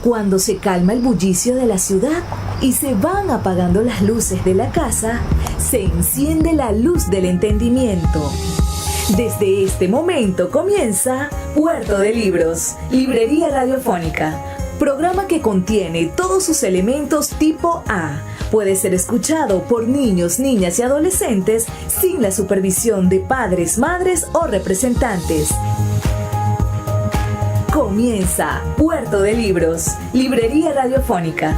Cuando se calma el bullicio de la ciudad y se van apagando las luces de la casa, se enciende la luz del entendimiento. Desde este momento comienza Puerto de Libros, Librería Radiofónica, programa que contiene todos sus elementos tipo A. Puede ser escuchado por niños, niñas y adolescentes sin la supervisión de padres, madres o representantes. Comienza Puerto de Libros, Librería Radiofónica.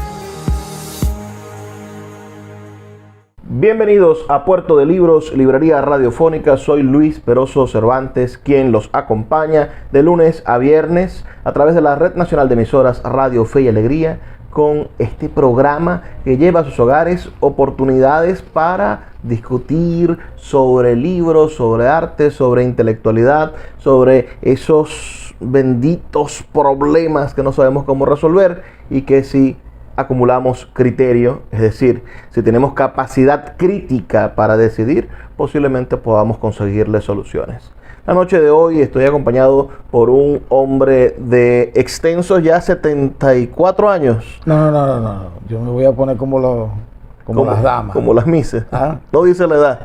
Bienvenidos a Puerto de Libros, Librería Radiofónica. Soy Luis Peroso Cervantes, quien los acompaña de lunes a viernes a través de la Red Nacional de Emisoras Radio Fe y Alegría, con este programa que lleva a sus hogares oportunidades para discutir sobre libros, sobre arte, sobre intelectualidad, sobre esos benditos problemas que no sabemos cómo resolver y que si acumulamos criterio, es decir, si tenemos capacidad crítica para decidir, posiblemente podamos conseguirle soluciones. La noche de hoy estoy acompañado por un hombre de extensos ya 74 años. No. Yo me voy a poner como las damas. Como las mises. ¿Ah? No dice la edad.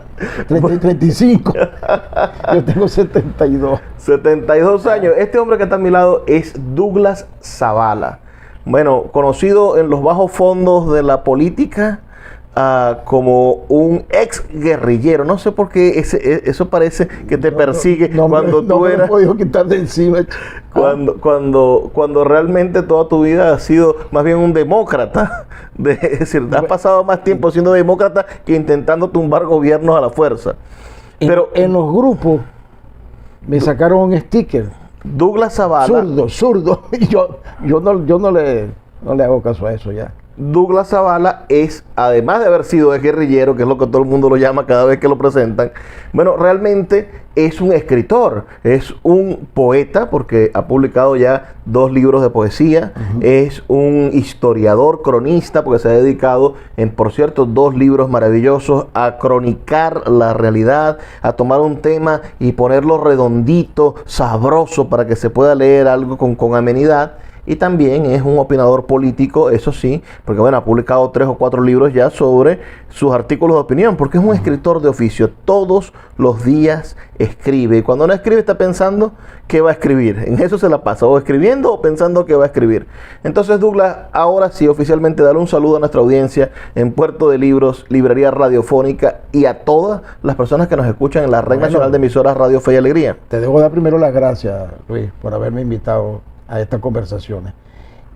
35. Yo tengo 72. 72 años. Este hombre que está a mi lado es Douglas Zavala. Bueno, conocido en los bajos fondos de la política como un ex guerrillero. No sé por qué eso parece que te persigue cuando tú eras. No me he podido quitar de encima. Cuando realmente toda tu vida has sido más bien un demócrata. Es decir, has pasado más tiempo siendo demócrata que intentando tumbar gobiernos a la fuerza. Pero en los grupos me sacaron un sticker. Douglas Zavala. Zurdo. Y yo no le hago caso a eso ya. Douglas Zavala es, además de haber sido guerrillero, que es lo que todo el mundo lo llama cada vez que lo presentan, bueno, realmente es un escritor, es un poeta, porque ha publicado ya 2 libros de poesía, es un historiador, cronista, porque se ha dedicado, por cierto, 2 libros maravillosos a cronicar la realidad, a tomar un tema y ponerlo redondito, sabroso, para que se pueda leer algo con amenidad. Y también es un opinador político, eso sí, porque bueno, ha publicado 3 o 4 libros ya sobre sus artículos de opinión, porque es un escritor de oficio, todos los días escribe, y cuando no escribe está pensando qué va a escribir, en eso se la pasa, o escribiendo o pensando qué va a escribir. Entonces, Douglas, ahora sí, oficialmente darle un saludo a nuestra audiencia en Puerto de Libros, Librería Radiofónica, y a todas las personas que nos escuchan en la Red Nacional de Emisoras Radio Fe y Alegría. Te debo dar primero las gracias, Luis, por haberme invitado a estas conversaciones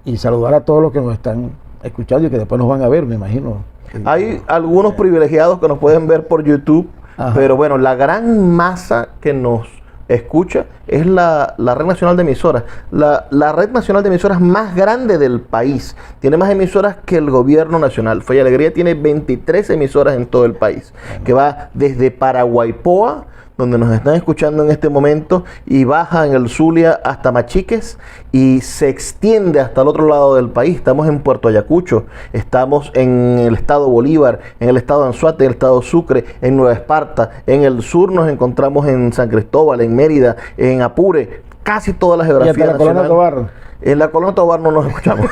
y saludar a todos los que nos están escuchando y que después nos van a ver, me imagino. Hay algunos privilegiados que nos pueden ver por YouTube. Ajá. Pero bueno, la gran masa que nos escucha es la Red Nacional de Emisoras. La Red Nacional de Emisoras más grande del país. Tiene más emisoras que el gobierno nacional. Fe y Alegría tiene 23 emisoras en todo el país, que va desde Paraguaypoa, donde nos están escuchando en este momento, y baja en el Zulia hasta Machiques y se extiende hasta el otro lado del país. Estamos en Puerto Ayacucho, estamos en el estado Bolívar, en el estado Anzoátegui, en el estado Sucre, en Nueva Esparta. En el sur nos encontramos en San Cristóbal, en Mérida, en Apure, casi toda la geografía nacional. ¿Y hasta la Colonia Tovar? En la Colonia Tovar no nos escuchamos.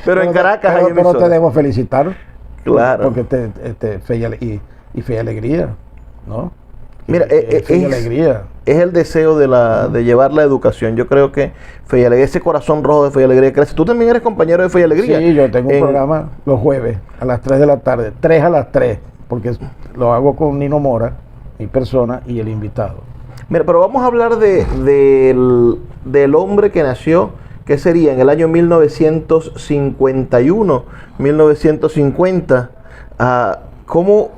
Pero en Caracas hay emisoras. Pero te debo felicitar. Claro. Porque Fe y Fe y Alegría, ¿no? Mira, es el deseo de llevar la educación. Yo creo que Fe y Alegría, ese corazón rojo de Fe y Alegría crece. Tú también eres compañero de Fe y Alegría. Sí, yo tengo un programa los jueves a las 3 de la tarde, 3 a las 3, porque lo hago con Nino Mora, mi persona, y el invitado. Mira, pero vamos a hablar del hombre que nació, que sería en el año 1951, 1950. ¿Cómo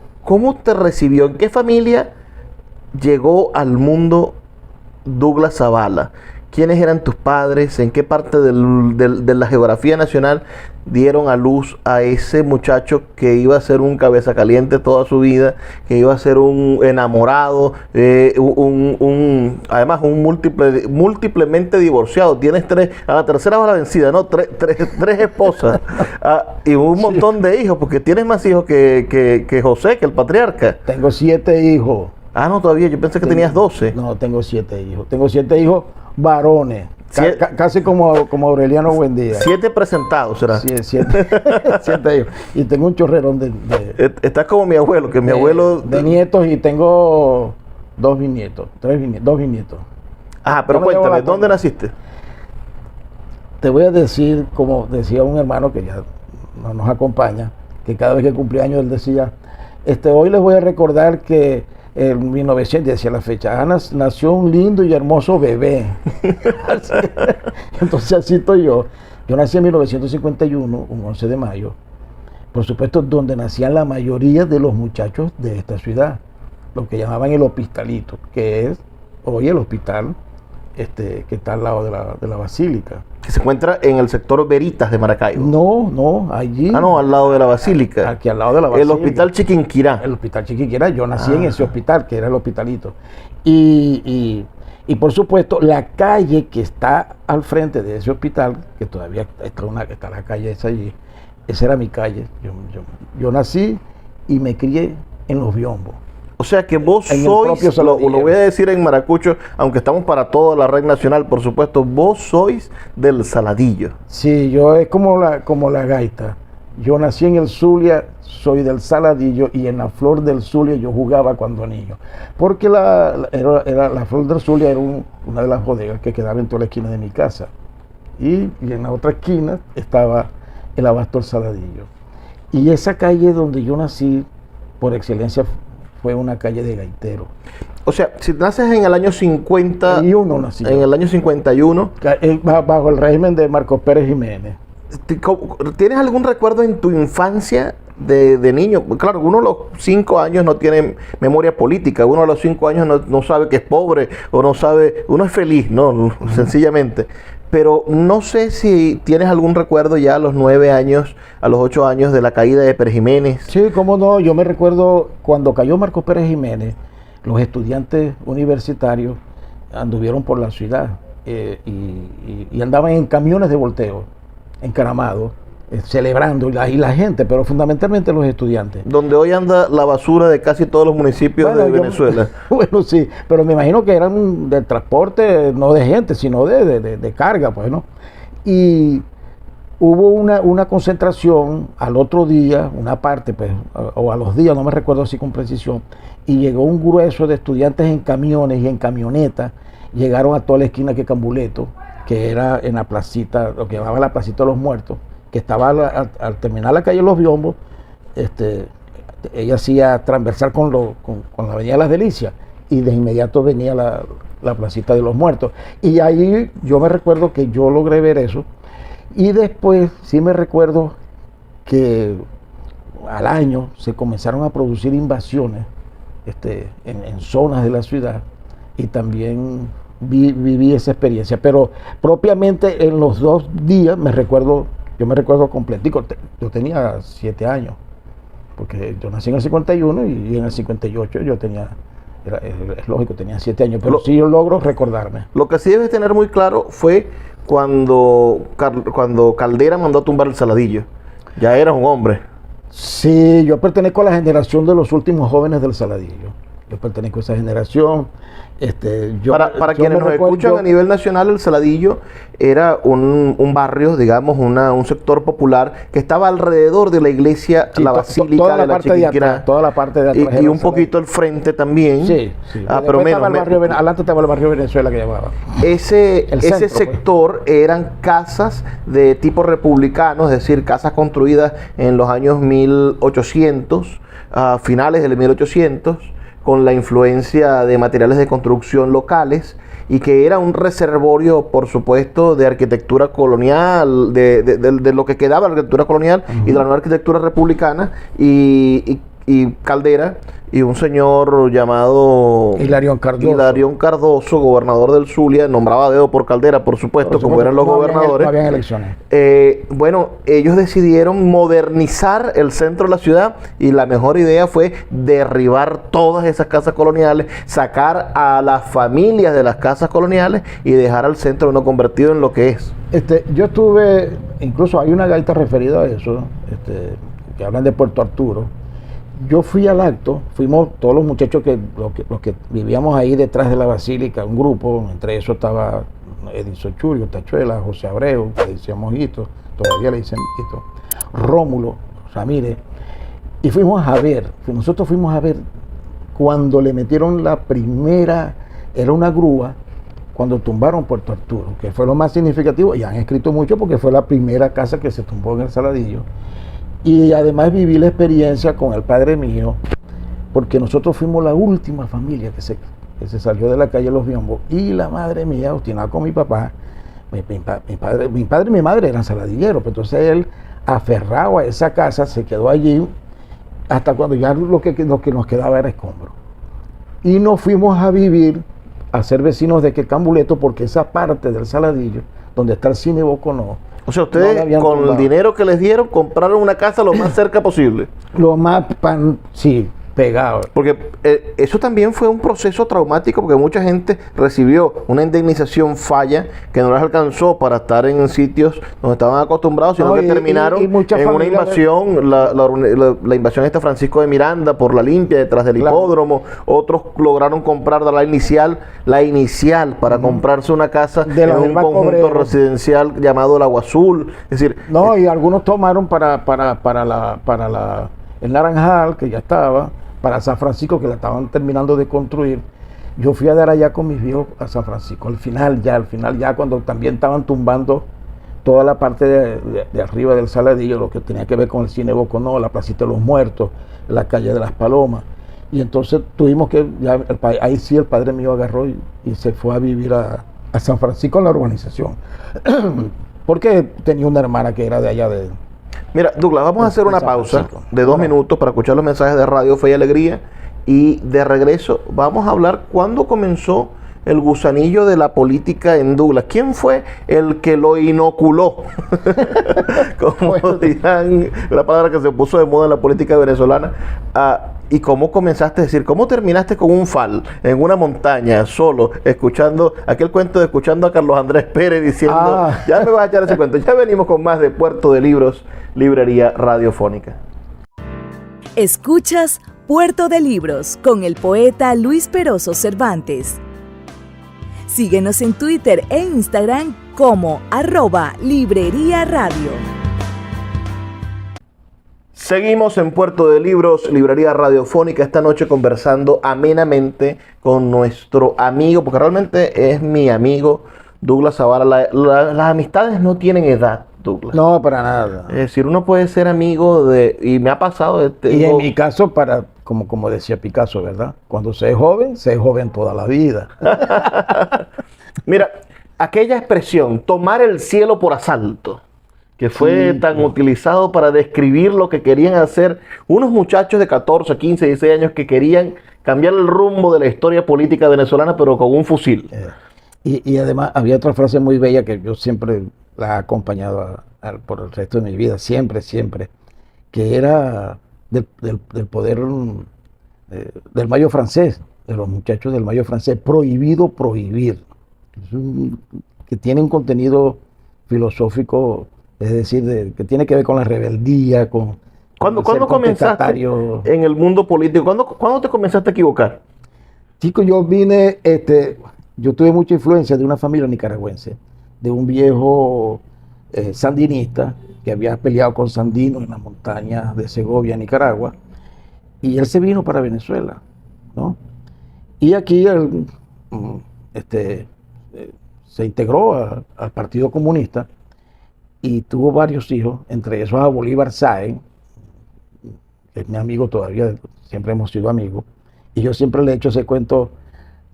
te recibió? ¿En qué familia llegó al mundo Douglas Zavala? ¿Quiénes eran tus padres? ¿En qué parte de la geografía nacional dieron a luz a ese muchacho que iba a ser un cabeza caliente toda su vida, que iba a ser un enamorado, además un múltiplemente divorciado? Tienes 3, a la tercera va la vencida, ¿no? Tres esposas y un montón de hijos, porque tienes más hijos que José, que el patriarca. Tengo 7 hijos. Ah, no, todavía, yo pensé que tenías 12. No, tengo 7 hijos. Tengo 7 hijos varones. Casi como Aureliano Buendía. 7 presentados, ¿será? Sí, 7 hijos. Y tengo un chorrerón Estás como mi abuelo, que mi abuelo... De nietos, y tengo 2 bisnietos, 2 bisnietos. Ajá, pero cuéntame, ¿dónde naciste? Te voy a decir, como decía un hermano que ya no nos acompaña, que cada vez que cumplía años él decía, hoy les voy a recordar que en 1900, decía la fecha, nació un lindo y hermoso bebé. Entonces así estoy yo. Yo nací en 1951, un 11 de mayo, por supuesto, donde nacían la mayoría de los muchachos de esta ciudad, lo que llamaban el hospitalito, que es hoy el hospital que está al lado de la basílica. Que se encuentra en el sector Veritas de Maracaibo. No, allí. Ah, no, al lado de la basílica. Aquí al lado de la basílica. El hospital Chiquinquirá. El hospital Chiquinquirá. Yo nací en ese hospital, que era el hospitalito. Y por supuesto, la calle que está al frente de ese hospital, que todavía está la calle esa allí, esa era mi calle. Yo nací y me crié en Los Biombos. O sea que vos sois, lo voy a decir en maracucho, aunque estamos para toda la red nacional, por supuesto, vos sois del Saladillo. Sí, yo es como la gaita. Yo nací en el Zulia, soy del Saladillo, y en la Flor del Zulia yo jugaba cuando niño. Porque la Flor del Zulia era una de las bodegas que quedaba en toda la esquina de mi casa. Y en la otra esquina estaba el Abasto del Saladillo. Y esa calle donde yo nací, por excelencia, fue una calle de gaitero. O sea, si naces en el año 50... Y uno nací. En el año 51... Bajo el régimen de Marcos Pérez Jiménez. ¿Tienes algún recuerdo en tu infancia de niño? Claro, uno a los 5 años no tiene memoria política. Uno a los 5 años no sabe que es pobre o no sabe... Uno es feliz, ¿no? Sencillamente. Pero no sé si tienes algún recuerdo ya a los 9 años, a los 8 años de la caída de Pérez Jiménez. Sí, cómo no. Yo me recuerdo cuando cayó Marcos Pérez Jiménez, los estudiantes universitarios anduvieron por la ciudad y andaban en camiones de volteo, encaramados, celebrando, y la gente, pero fundamentalmente los estudiantes. Donde hoy anda la basura de casi todos los municipios de Venezuela. Bueno, sí, pero me imagino que eran de transporte, no de gente, sino de carga, pues, ¿no? Y hubo una concentración al otro día, una parte, pues, o a los días, no me recuerdo así con precisión, y llegó un grueso de estudiantes en camiones y en camionetas, llegaron a toda la esquina de Cambuleto, que era en la placita, lo que llamaba la placita de los muertos, que estaba al terminar la calle Los Biombos, ella hacía transversal con la avenida Las Delicias, y de inmediato venía la placita de los muertos. Y ahí yo me recuerdo que yo logré ver eso, y después sí me recuerdo que al año se comenzaron a producir invasiones en zonas de la ciudad, y también viví esa experiencia, pero propiamente en los 2 días yo me recuerdo completico. Yo tenía 7 años, porque yo nací en el 51 y en el 58 yo tenía, es lógico, tenía 7 años, pero sí yo logro recordarme. Lo que sí debes tener muy claro fue cuando Caldera mandó a tumbar el Saladillo. Ya eras un hombre. Sí, yo pertenezco a la generación de los últimos jóvenes del Saladillo. Yo pertenezco a esa generación. Para quienes nos escuchan a nivel nacional, el Saladillo era un barrio, digamos, un sector popular que estaba alrededor de la iglesia, sí, la basílica de la Chiquinquirá, toda la parte de atrás y un poquito al frente también. Sí. Pero menos. Adelante estaba el barrio Venezuela que llamaba. Ese sector eran casas de tipo republicano, es decir, casas construidas en los años 1800, a finales del 1800, con la influencia de materiales de construcción locales, y que era un reservorio, por supuesto, de arquitectura colonial, de lo que quedaba de la arquitectura colonial y de la nueva arquitectura republicana, y Caldera y un señor llamado Hilarión Cardoso, gobernador del Zulia, nombraba a dedo por Caldera, por supuesto, como eran los gobernadores. No habían elecciones. Bueno, ellos decidieron modernizar el centro de la ciudad, y la mejor idea fue derribar todas esas casas coloniales, sacar a las familias de las casas coloniales y dejar al centro no convertido en lo que es. Yo estuve, incluso hay una gaita referida a eso, que hablan de Puerto Arturo. Yo fui al acto, fuimos todos los muchachos los que vivíamos ahí detrás de la basílica, un grupo, entre eso estaba Edison Churio, Tachuela, José Abreu, le decíamos Hito, todavía le dicen Hito, Rómulo, Ramírez, y nosotros fuimos a ver cuando le metieron la primera, era una grúa, cuando tumbaron Puerto Arturo, que fue lo más significativo, y han escrito mucho porque fue la primera casa que se tumbó en el Saladillo, y además viví la experiencia con el padre mío, porque nosotros fuimos la última familia que se salió de la calle Los Biombos, y la madre mía, obstinada con mi papá, mi padre y mi madre eran saladilleros, pero entonces él, aferrado a esa casa, se quedó allí hasta cuando ya lo que nos quedaba era escombro. Y nos fuimos a vivir, a ser vecinos de Quecambuleto, porque esa parte del Saladillo, donde está el cine Boconó. O sea, ustedes con el dinero que les dieron compraron una casa lo más cerca posible. Lo más, sí, pegado. Porque eso también fue un proceso traumático, porque mucha gente recibió una indemnización falla que no les alcanzó para estar en sitios donde estaban acostumbrados, sino que terminaron en una invasión, la invasión de Francisco de Miranda por la limpia detrás del hipódromo. Otros lograron comprar la inicial para comprarse una casa en un conjunto residencial llamado El Agua Azul. Es decir, y algunos tomaron para el Naranjal, que ya estaba, para San Francisco, que la estaban terminando de construir. Yo fui a dar allá con mis viejos a San Francisco, al final ya cuando también estaban tumbando toda la parte de arriba del Saladillo, lo que tenía que ver con el cine Boconó, la Placita de los Muertos, la calle de las Palomas. Y entonces tuvimos que, ahí sí el padre mío agarró y se fue a vivir a San Francisco en la urbanización. Porque tenía una hermana que era de allá de... Mira, Douglas, vamos a hacer una pausa de 2 minutos para escuchar los mensajes de Radio Fe y Alegría, y de regreso vamos a hablar cuándo comenzó el gusanillo de la política en Douglas. ¿Quién fue el que lo inoculó? Como dirán, la palabra que se puso de moda en la política venezolana. ¿Y cómo comenzaste a decir? ¿Cómo terminaste con un fal en una montaña, solo, escuchando aquel cuento escuchando a Carlos Andrés Pérez diciendo, ya me vas a echar ese cuento? Ya venimos con más de Puerto de Libros, Librería Radiofónica. Escuchas Puerto de Libros con el poeta Luis Peroso Cervantes. Síguenos en Twitter e Instagram como @Librería Radio. Seguimos en Puerto de Libros, Librería Radiofónica, esta noche conversando amenamente con nuestro amigo, porque realmente es mi amigo, Douglas Zavala. Las amistades no tienen edad, Douglas. No, para nada. Es decir, uno puede ser amigo y me ha pasado... Y en mi caso, como decía Picasso, ¿verdad? Cuando se es joven toda la vida. Mira, aquella expresión, tomar el cielo por asalto, que fue tan utilizado para describir lo que querían hacer unos muchachos de 14, 15, 16 años que querían cambiar el rumbo de la historia política venezolana, pero con un fusil. Y además había otra frase muy bella que yo siempre la he acompañado por el resto de mi vida, siempre, que era del poder del Mayo francés, de los muchachos del Mayo francés: prohibido prohibir. Que tiene un contenido filosófico, es decir, que tiene que ver con la rebeldía, ¿Cuándo comenzaste en el mundo político? ¿Cuándo te comenzaste a equivocar? Chico, yo yo tuve mucha influencia de una familia nicaragüense, de un viejo sandinista que había peleado con Sandino en las montañas de Segovia, Nicaragua, y él se vino para Venezuela, ¿no? Y aquí él se integró al Partido Comunista y tuvo varios hijos, entre esos a Bolívar Sáenz, que es mi amigo todavía, siempre hemos sido amigos, y yo siempre le he hecho ese cuento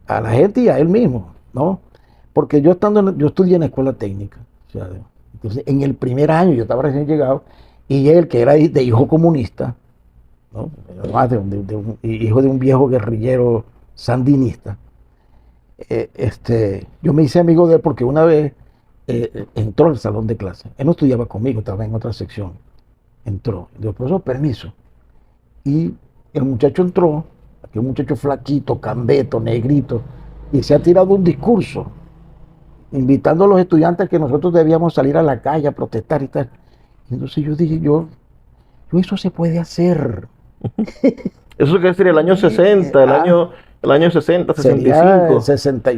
a la gente y a él mismo, ¿no? Porque yo estudié en la escuela técnica, o sea, entonces en el primer año yo estaba recién llegado, y él, que era de hijo comunista, ¿no? Además hijo de un viejo guerrillero sandinista, yo me hice amigo de él porque una vez entró al salón de clase. Él no estudiaba conmigo, estaba en otra sección. Entró, dijo: profesor, permiso. Y el muchacho entró, aquel muchacho flaquito, cambeto, negrito, y se ha tirado un discurso invitando a los estudiantes a que nosotros debíamos salir a la calle a protestar y tal. Y entonces yo dije, yo eso se puede hacer. Eso quiere decir el año 60, el año 60, 65. Sería 60,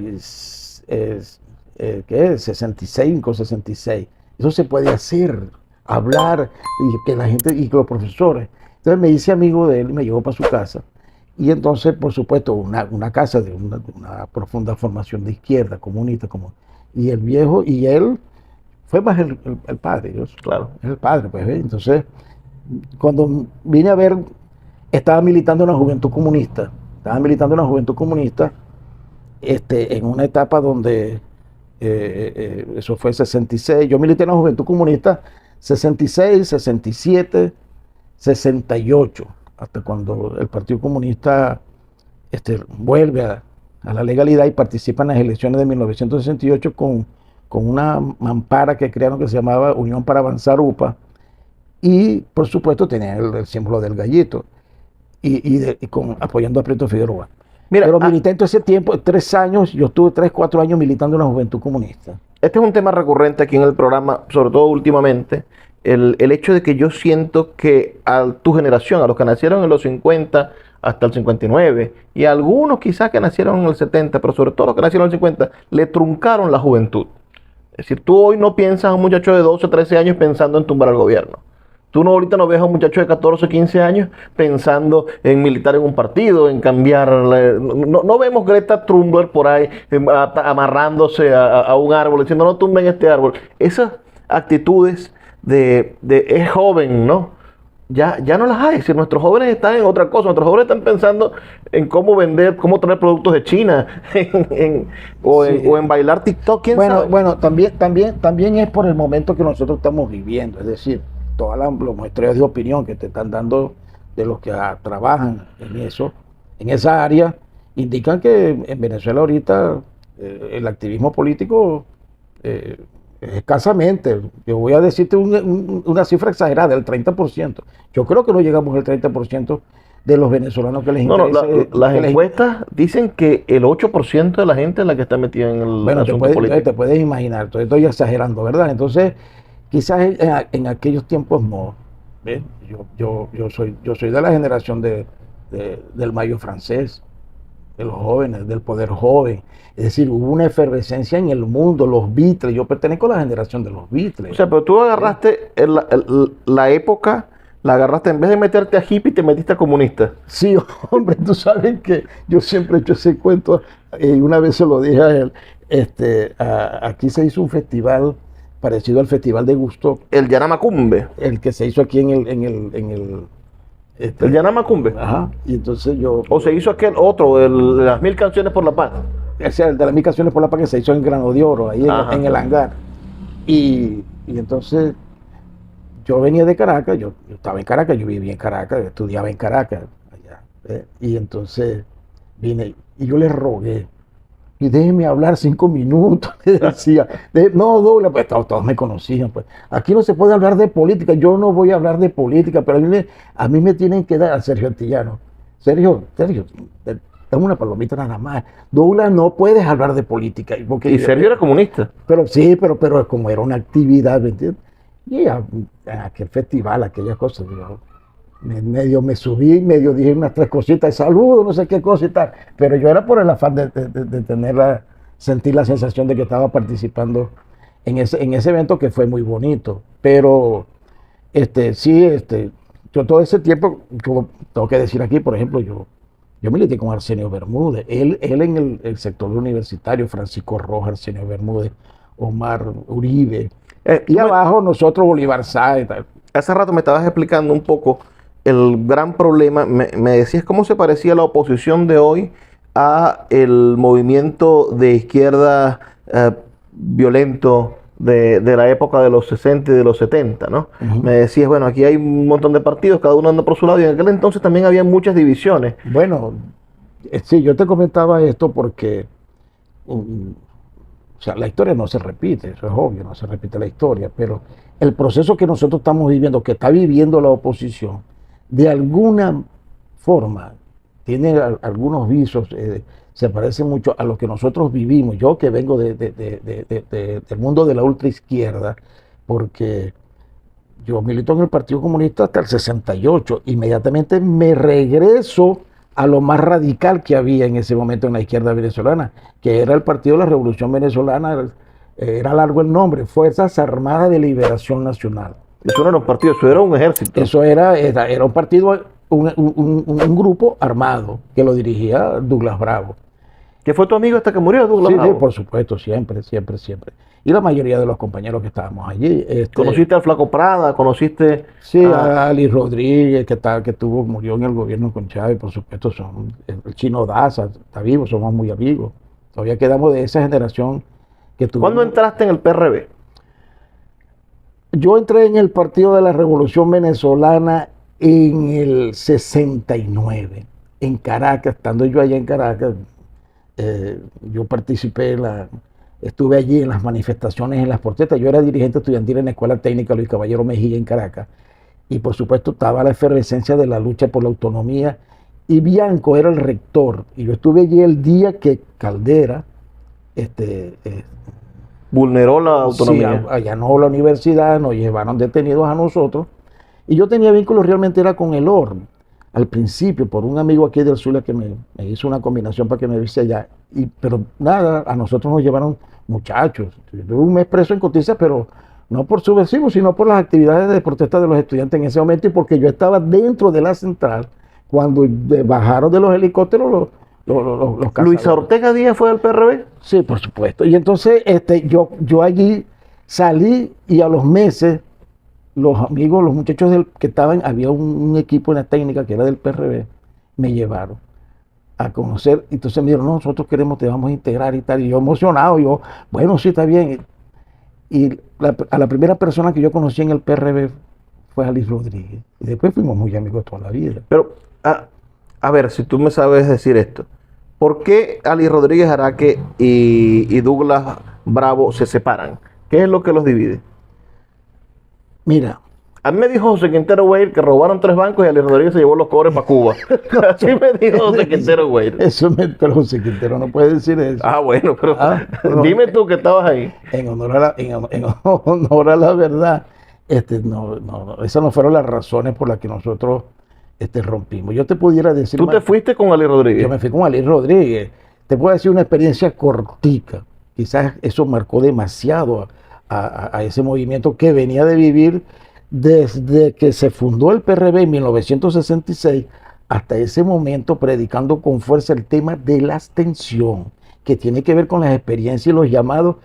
¿qué es? 65, 66. Eso se puede hacer, hablar, y que la gente, y que los profesores. Entonces me hice amigo de él y me llevó para su casa. Y entonces, por supuesto, una casa de una profunda formación de izquierda, comunista, y el viejo, y él fue más el padre, Claro. es el padre, pues. Entonces, cuando vine a ver, estaba militando en la Juventud Comunista, en una etapa donde, eso fue 66, yo milité en la Juventud Comunista 66, 67, 68, hasta cuando el Partido Comunista vuelve a la legalidad y participa en las elecciones de 1968 con una mampara que crearon que se llamaba Unión para Avanzar UPA, y por supuesto tenía el símbolo del gallito, apoyando a Prieto Figueroa. Mira, pero milité en todo ese tiempo, 3 años, yo estuve 3, 4 años militando en la Juventud Comunista. Este es un tema recurrente aquí en el programa, sobre todo últimamente, el hecho de que yo siento que a tu generación, a los que nacieron en los 50 hasta el 59, y a algunos quizás que nacieron en el 70, pero sobre todo los que nacieron en el 50, le truncaron la juventud. Es decir, tú hoy no piensas a un muchacho de 12 o 13 años pensando en tumbar al gobierno. Tú ahorita no ves a un muchacho de 14 o 15 años pensando en militar en un partido, en cambiar. No vemos Greta Thunberg por ahí amarrándose a un árbol, diciendo no tumben este árbol. Esas actitudes es joven, ¿no? Ya no las hay. Es decir, nuestros jóvenes están en otra cosa. Nuestros jóvenes están pensando en cómo vender, cómo traer productos de China, o en bailar TikTok. ¿Quién sabe? Bueno, también es por el momento que nosotros estamos viviendo. Es decir, todas las muestreos de opinión que te están dando de los que trabajan en esa área, indican que en Venezuela ahorita el activismo político escasamente, yo voy a decirte una cifra exagerada, el 30%. Yo creo que no llegamos al 30% de los venezolanos que les interesa. Las encuestas dicen que el 8% de la gente es la que está metida en el asunto político. Te puedes imaginar, estoy exagerando, ¿verdad? Entonces, quizás en aquellos tiempos no. ¿Ves? Yo soy de la generación del Mayo francés, de los jóvenes, del poder joven. Es decir, hubo una efervescencia en el mundo, los Beatles. Yo pertenezco a la generación de los Beatles. O sea, pero tú agarraste la época, la agarraste, en vez de meterte a hippie, te metiste a comunista. Sí, hombre, tú sabes que yo siempre he hecho ese cuento, y una vez se lo dije a él. Aquí se hizo un festival parecido al Festival de Gusto. El Yanamacumbe. El que se hizo aquí en el El Yanamacumbe. Ajá. Y entonces yo. O se hizo aquel otro, de las 1000 canciones por la paz. Ese es el de las 1000 canciones por la paz, que se hizo en Grano de Oro, ahí en el hangar. Y entonces yo venía de Caracas, yo estaba en Caracas, yo vivía en Caracas, estudiaba en Caracas, allá. Y entonces vine y yo le rogué. Y déjeme hablar 5 minutos, le decía. No, Douglas, pues todos me conocían. Pues. Aquí no se puede hablar de política, yo no voy a hablar de política, pero a mí me tienen que dar a Sergio Antillano. Sergio, dame una palomita nada más. Douglas, no puedes hablar de política. Y Sergio era comunista. Pero sí, pero como era una actividad, ¿me entiendes? Y en aquel festival, aquellas cosas, yo medio me subí, medio dije unas 3 cositas, saludo, no sé qué cosa y tal, pero yo era por el afán de sentir la sensación de que estaba participando en ese evento, que fue muy bonito. Pero yo todo ese tiempo, como tengo que decir aquí, por ejemplo, yo milité con Arsenio Bermúdez, él en el sector universitario, Francisco Rojas, Arsenio Bermúdez, Omar Uribe, y abajo nosotros, Bolívar Sáez y tal. Hace rato me estabas explicando un poco el gran problema, me decías cómo se parecía la oposición de hoy a el movimiento de izquierda violento de la época de los 60 y de los 70, ¿no? Uh-huh. Me decías, bueno, aquí hay un montón de partidos, cada uno anda por su lado, y en aquel entonces también había muchas divisiones. Bueno, sí, yo te comentaba esto porque o sea, la historia no se repite, eso es obvio, no se repite la historia, pero el proceso que nosotros estamos viviendo, que está viviendo la oposición, de alguna forma tiene algunos visos, se parece mucho a lo que nosotros vivimos. Yo que vengo del mundo de la ultraizquierda, porque yo milito en el Partido Comunista hasta el 68, inmediatamente me regreso a lo más radical que había en ese momento en la izquierda venezolana, que era el Partido de la Revolución Venezolana, era largo el nombre, Fuerzas Armadas de Liberación Nacional. Eso no era un partido, eso era un ejército. Eso era un partido, un grupo armado que lo dirigía Douglas Bravo. ¿Que fue tu amigo hasta que murió, Douglas Bravo? Sí, por supuesto, siempre. Y la mayoría de los compañeros que estábamos allí. ¿Conociste al Flaco Prada? ¿Conociste Sí, a Ali Rodríguez, murió en el gobierno con Chávez, por supuesto, el Chino Daza, está vivo, somos muy amigos. Todavía quedamos de esa generación que tuvimos. ¿Cuándo entraste en el PRB? Yo entré en el Partido de la Revolución Venezolana en el 69, en Caracas, estando yo allá en Caracas. Yo estuve allí en las manifestaciones, en las protestas. Yo era dirigente estudiantil en la Escuela Técnica Luis Caballero Mejía en Caracas. Y por supuesto estaba la efervescencia de la lucha por la autonomía. Y Bianco era el rector. Y yo estuve allí el día que Caldera Vulneró la autonomía. Sí, allanó la universidad, nos llevaron detenidos a nosotros. Y yo tenía vínculos realmente era con el OR. Al principio, por un amigo aquí del Zulia que me hizo una combinación para que me viese allá. Pero nada, a nosotros nos llevaron muchachos. Yo tuve un mes preso en Cotiza, pero no por subversivo, sino por las actividades de protesta de los estudiantes en ese momento y porque yo estaba dentro de la central cuando bajaron de los helicópteros los cazadores. ¿Luisa Ortega Díaz fue del PRB? Sí, por supuesto. Y entonces yo allí salí y a los meses los amigos, los muchachos que estaban, había un equipo en la técnica que era del PRB, me llevaron a conocer. Entonces me dijeron, no, nosotros te vamos a integrar y tal. Y yo emocionado, bueno, sí, está bien. Y a la primera persona que yo conocí en el PRB fue Alice Rodríguez. Y después fuimos muy amigos toda la vida. Pero, a ver, si tú me sabes decir esto. ¿Por qué Ali Rodríguez Araque y Douglas Bravo se separan? ¿Qué es lo que los divide? Mira. A mí me dijo José Quintero Weir que robaron 3 bancos y Ali Rodríguez se llevó los cobres para Cuba. Así me dijo José Quintero Weir. Pero José Quintero no puede decir eso. Bueno, pero dime tú que estabas ahí. En honor a la verdad, esas no fueron las razones por las que nosotros rompimos. Yo te pudiera decir... ¿Tú te fuiste con Ali Rodríguez? Yo me fui con Ali Rodríguez. Te puedo decir una experiencia cortica. Quizás eso marcó demasiado a ese movimiento que venía de vivir desde que se fundó el PRB en 1966 hasta ese momento, predicando con fuerza el tema de la abstención, que tiene que ver con las experiencias y los llamados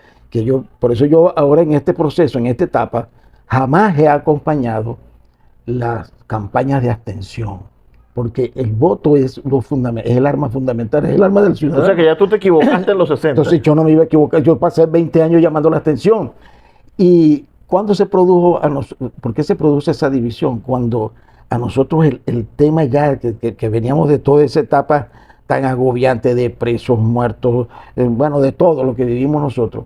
por eso yo ahora en este proceso, en esta etapa, jamás he acompañado las campañas de abstención, porque el voto es el arma fundamental, es el arma del ciudadano. O sea que ya tú te equivocaste en los 60. Entonces yo no me iba a equivocar, yo pasé 20 años llamando la abstención. Y ¿cuándo se produjo por qué se produce esa división? Cuando a nosotros el tema ya que veníamos de toda esa etapa tan agobiante de presos, muertos, de todo lo que vivimos nosotros.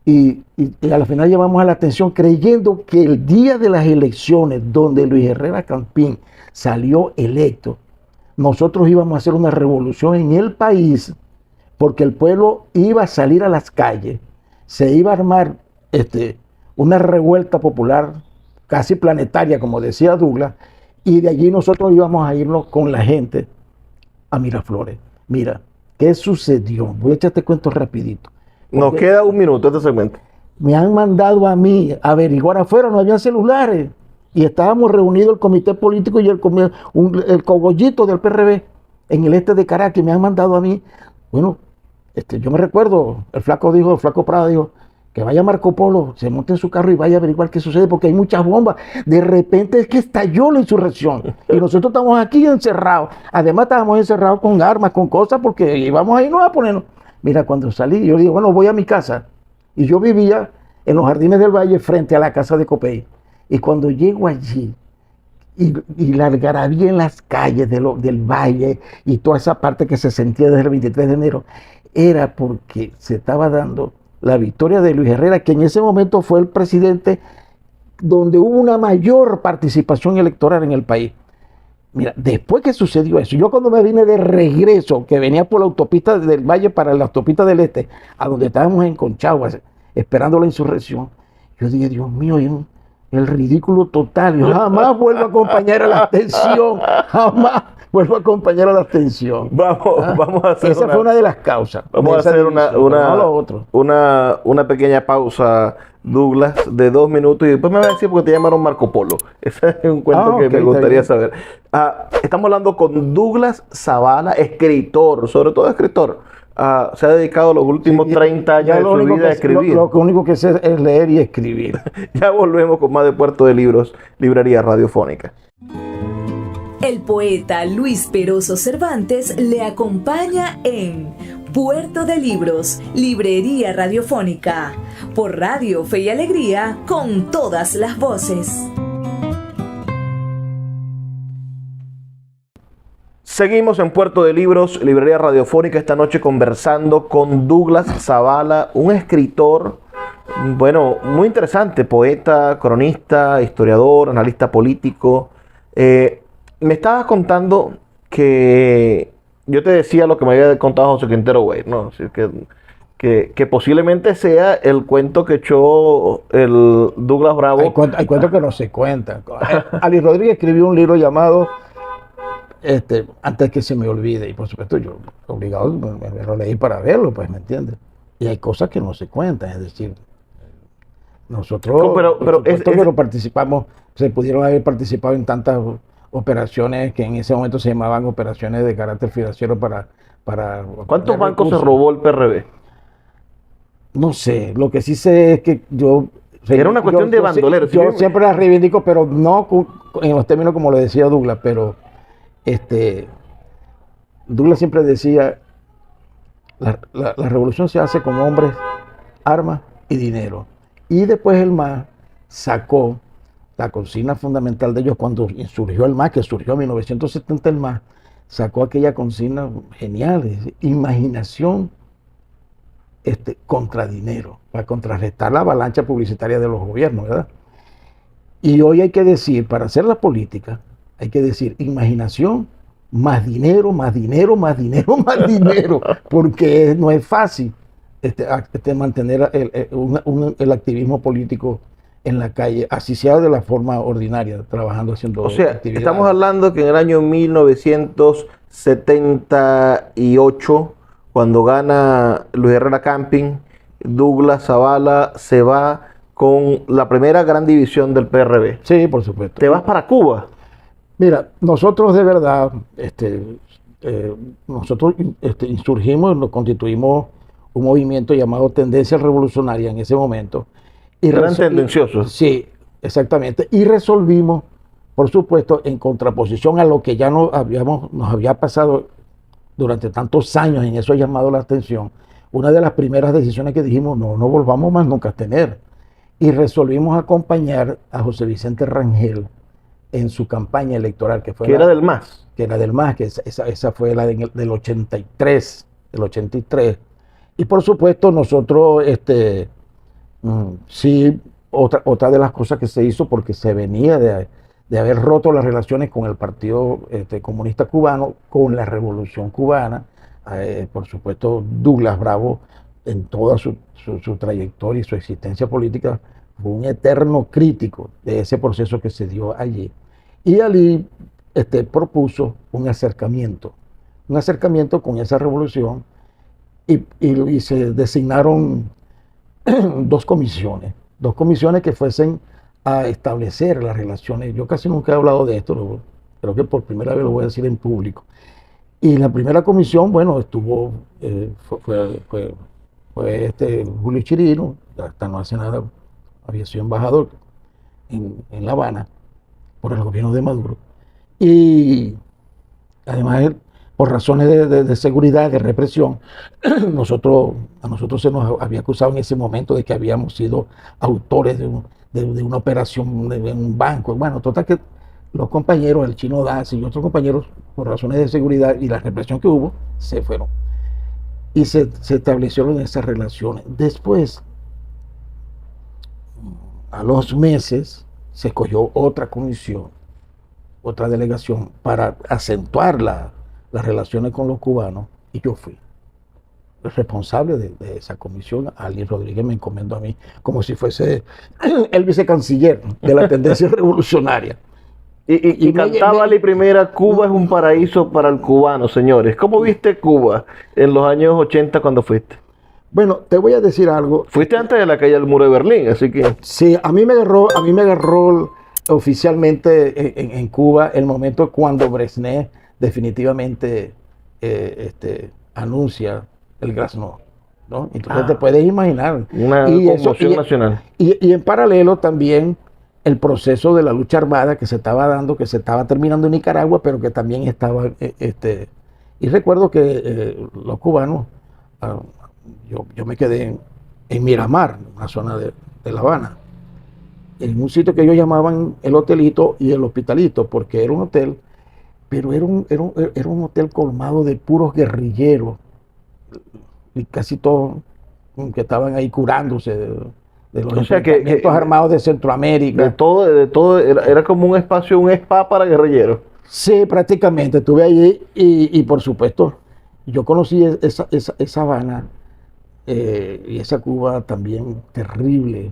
Y a la final llamamos a la atención creyendo que el día de las elecciones donde Luis Herrera Campín salió electo, nosotros íbamos a hacer una revolución en el país porque el pueblo iba a salir a las calles, se iba a armar una revuelta popular casi planetaria, como decía Douglas, y de allí nosotros íbamos a irnos con la gente a Miraflores. Mira, ¿qué sucedió? Voy a echarte cuento rapidito. Nos queda un minuto este segmento. Me han mandado a mí a averiguar afuera, no había celulares, y estábamos reunidos el comité político y el cogollito del PRB en el este de Caracas, y me han mandado a mí, yo me recuerdo, el flaco Prada dijo, que vaya Marco Polo, se monte en su carro y vaya a averiguar qué sucede, porque hay muchas bombas. De repente es que estalló la insurrección y nosotros estamos aquí encerrados. Además estábamos encerrados con armas, con cosas, porque íbamos a irnos a ponernos. Mira, cuando salí, yo digo, voy a mi casa. Y yo vivía en los Jardines del Valle frente a la casa de Copey. Y cuando llego allí, y la algarabía en las calles del Valle y toda esa parte que se sentía desde el 23 de enero, era porque se estaba dando la victoria de Luis Herrera, que en ese momento fue el presidente donde hubo una mayor participación electoral en el país. Mira, después que sucedió eso, yo cuando me vine de regreso, que venía por la autopista del Valle para la autopista del Este, a donde estábamos en Conchagua, esperando la insurrección, yo dije, Dios mío, el ridículo total. Yo jamás vuelvo a acompañar a la abstención, jamás vuelvo a acompañar a la abstención. Vamos a hacer esa fue una de las causas. Vamos a hacer una pequeña pausa, Douglas, de 2 minutos, y después me vas a decir por qué te llamaron Marco Polo. Ese es un cuento que me gustaría saber. Estamos hablando con Douglas Zavala, escritor, sobre todo escritor. Se ha dedicado los últimos 30 años de su vida a escribir. Lo único que sé es leer y escribir. Ya volvemos con más de Puerto de Libros, Librería Radiofónica. El poeta Luis Peroso Cervantes le acompaña en Puerto de Libros, Librería Radiofónica, por Radio Fe y Alegría, con todas las voces. Seguimos en Puerto de Libros, Librería Radiofónica, esta noche conversando con Douglas Zavala, un escritor, bueno, muy interesante, poeta, cronista, historiador, analista político. Me estabas contando que yo te decía lo que me había contado José Quintero Güey, ¿no? Así que posiblemente sea el cuento que echó el Douglas Bravo. Hay cuentos que no se cuentan. Ali Rodríguez escribió un libro llamado Antes que se me olvide, y por supuesto yo obligado me lo leí para verlo, pues, ¿me entiendes? Y hay cosas que no se cuentan, es decir, nosotros pero participamos, se pudieron haber participado en tantas operaciones que en ese momento se llamaban operaciones de carácter financiero para ¿Cuántos bancos se robó el PRB? No sé, lo que sí sé es que era una cuestión de bandoleros. Yo siempre las reivindico, pero no en los términos como lo decía Douglas, pero Douglas siempre decía, la revolución se hace con hombres, armas y dinero. Y después el MAS sacó la consigna fundamental de ellos cuando surgió el MAS, que surgió en 1970 el MAS, sacó aquella consigna genial, imaginación contra dinero, para contrarrestar la avalancha publicitaria de los gobiernos, ¿verdad? Y hoy hay que decir, para hacer la política, hay que decir imaginación más dinero, más dinero, más dinero, más dinero, porque no es fácil mantener el activismo político en la calle, así sea de la forma ordinaria, trabajando, haciendo actividades. Estamos hablando que en el año 1978, cuando gana Luis Herrera Camping, Douglas Zavala se va con la primera gran división del PRB. Sí, por supuesto. ¿Te vas para Cuba? Mira, nosotros de verdad, insurgimos, nos constituimos un movimiento llamado Tendencia Revolucionaria en ese momento. Eran tendenciosos. Sí, exactamente. Y resolvimos, por supuesto, en contraposición a lo que ya nos había pasado durante tantos años, en eso ha llamado la atención. Una de las primeras decisiones que dijimos, no volvamos más nunca a tener. Y resolvimos acompañar a José Vicente Rangel en su campaña electoral, que era del MAS. Que era del MAS, que esa fue la del 83, Y por supuesto nosotros, sí, otra de las cosas que se hizo, porque se venía de haber roto las relaciones con el Partido Comunista Cubano, con la Revolución Cubana, por supuesto Douglas Bravo, en toda su trayectoria y su existencia política, fue un eterno crítico de ese proceso que se dio allí. Y Ali propuso un acercamiento con esa revolución y se designaron dos comisiones que fuesen a establecer las relaciones. Yo casi nunca he hablado de esto, creo que por primera vez lo voy a decir en público. Y la primera comisión, bueno, estuvo, fue Julio Chirino, hasta no hace nada había sido embajador en La Habana por el gobierno de Maduro. Y además, por razones de seguridad, de represión, a nosotros se nos había acusado en ese momento de que habíamos sido autores de una operación en un banco. Bueno, total que los compañeros, el Chino Das y otros compañeros, por razones de seguridad y la represión que hubo, se fueron. Y se establecieron esas relaciones. Después, a los meses, se escogió otra comisión, otra delegación, para acentuar las relaciones con los cubanos, y yo fui. responsable de esa comisión, Ali Rodríguez, me encomendó a mí como si fuese el vicecanciller de la tendencia revolucionaria. Y cantaba Ali Primera, Cuba es un paraíso para el cubano, señores. ¿Cómo viste Cuba en los años 80 cuando fuiste? Bueno, te voy a decir algo. Fuiste antes de la caída del muro de Berlín, así que... Sí, a mí me agarró oficialmente en Cuba el momento cuando Brezhnev definitivamente anuncia el Glasnost, ¿no? Entonces te puedes imaginar. Una conmoción nacional. Y en paralelo también el proceso de la lucha armada que se estaba dando, que se estaba terminando en Nicaragua, pero que también estaba... y recuerdo que los cubanos, yo me quedé en Miramar, una zona de La Habana, en un sitio que ellos llamaban el Hotelito y el Hospitalito, porque era un hotel, pero era un hotel colmado de puros guerrilleros, y casi todos que estaban ahí curándose de los enfrentamientos armados de Centroamérica. De todo era como un espacio, un spa para guerrilleros. Sí, prácticamente, estuve allí y por supuesto, yo conocí esa Habana y esa Cuba también terrible,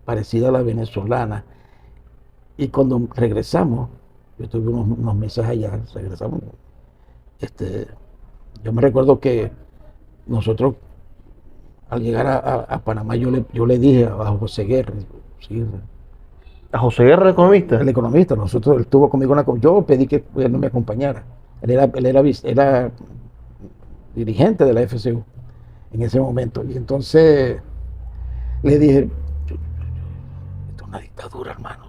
parecida a la venezolana. Y cuando regresamos, yo estuve unos meses allá, regresamos, yo me recuerdo que nosotros al llegar a Panamá yo le dije a José Guerra, sí, ¿A José Guerra, el economista? el economista, él estuvo conmigo yo pedí que él no me acompañara. Él era dirigente de la FCU en ese momento. Y entonces le dije, esto es una dictadura, hermano.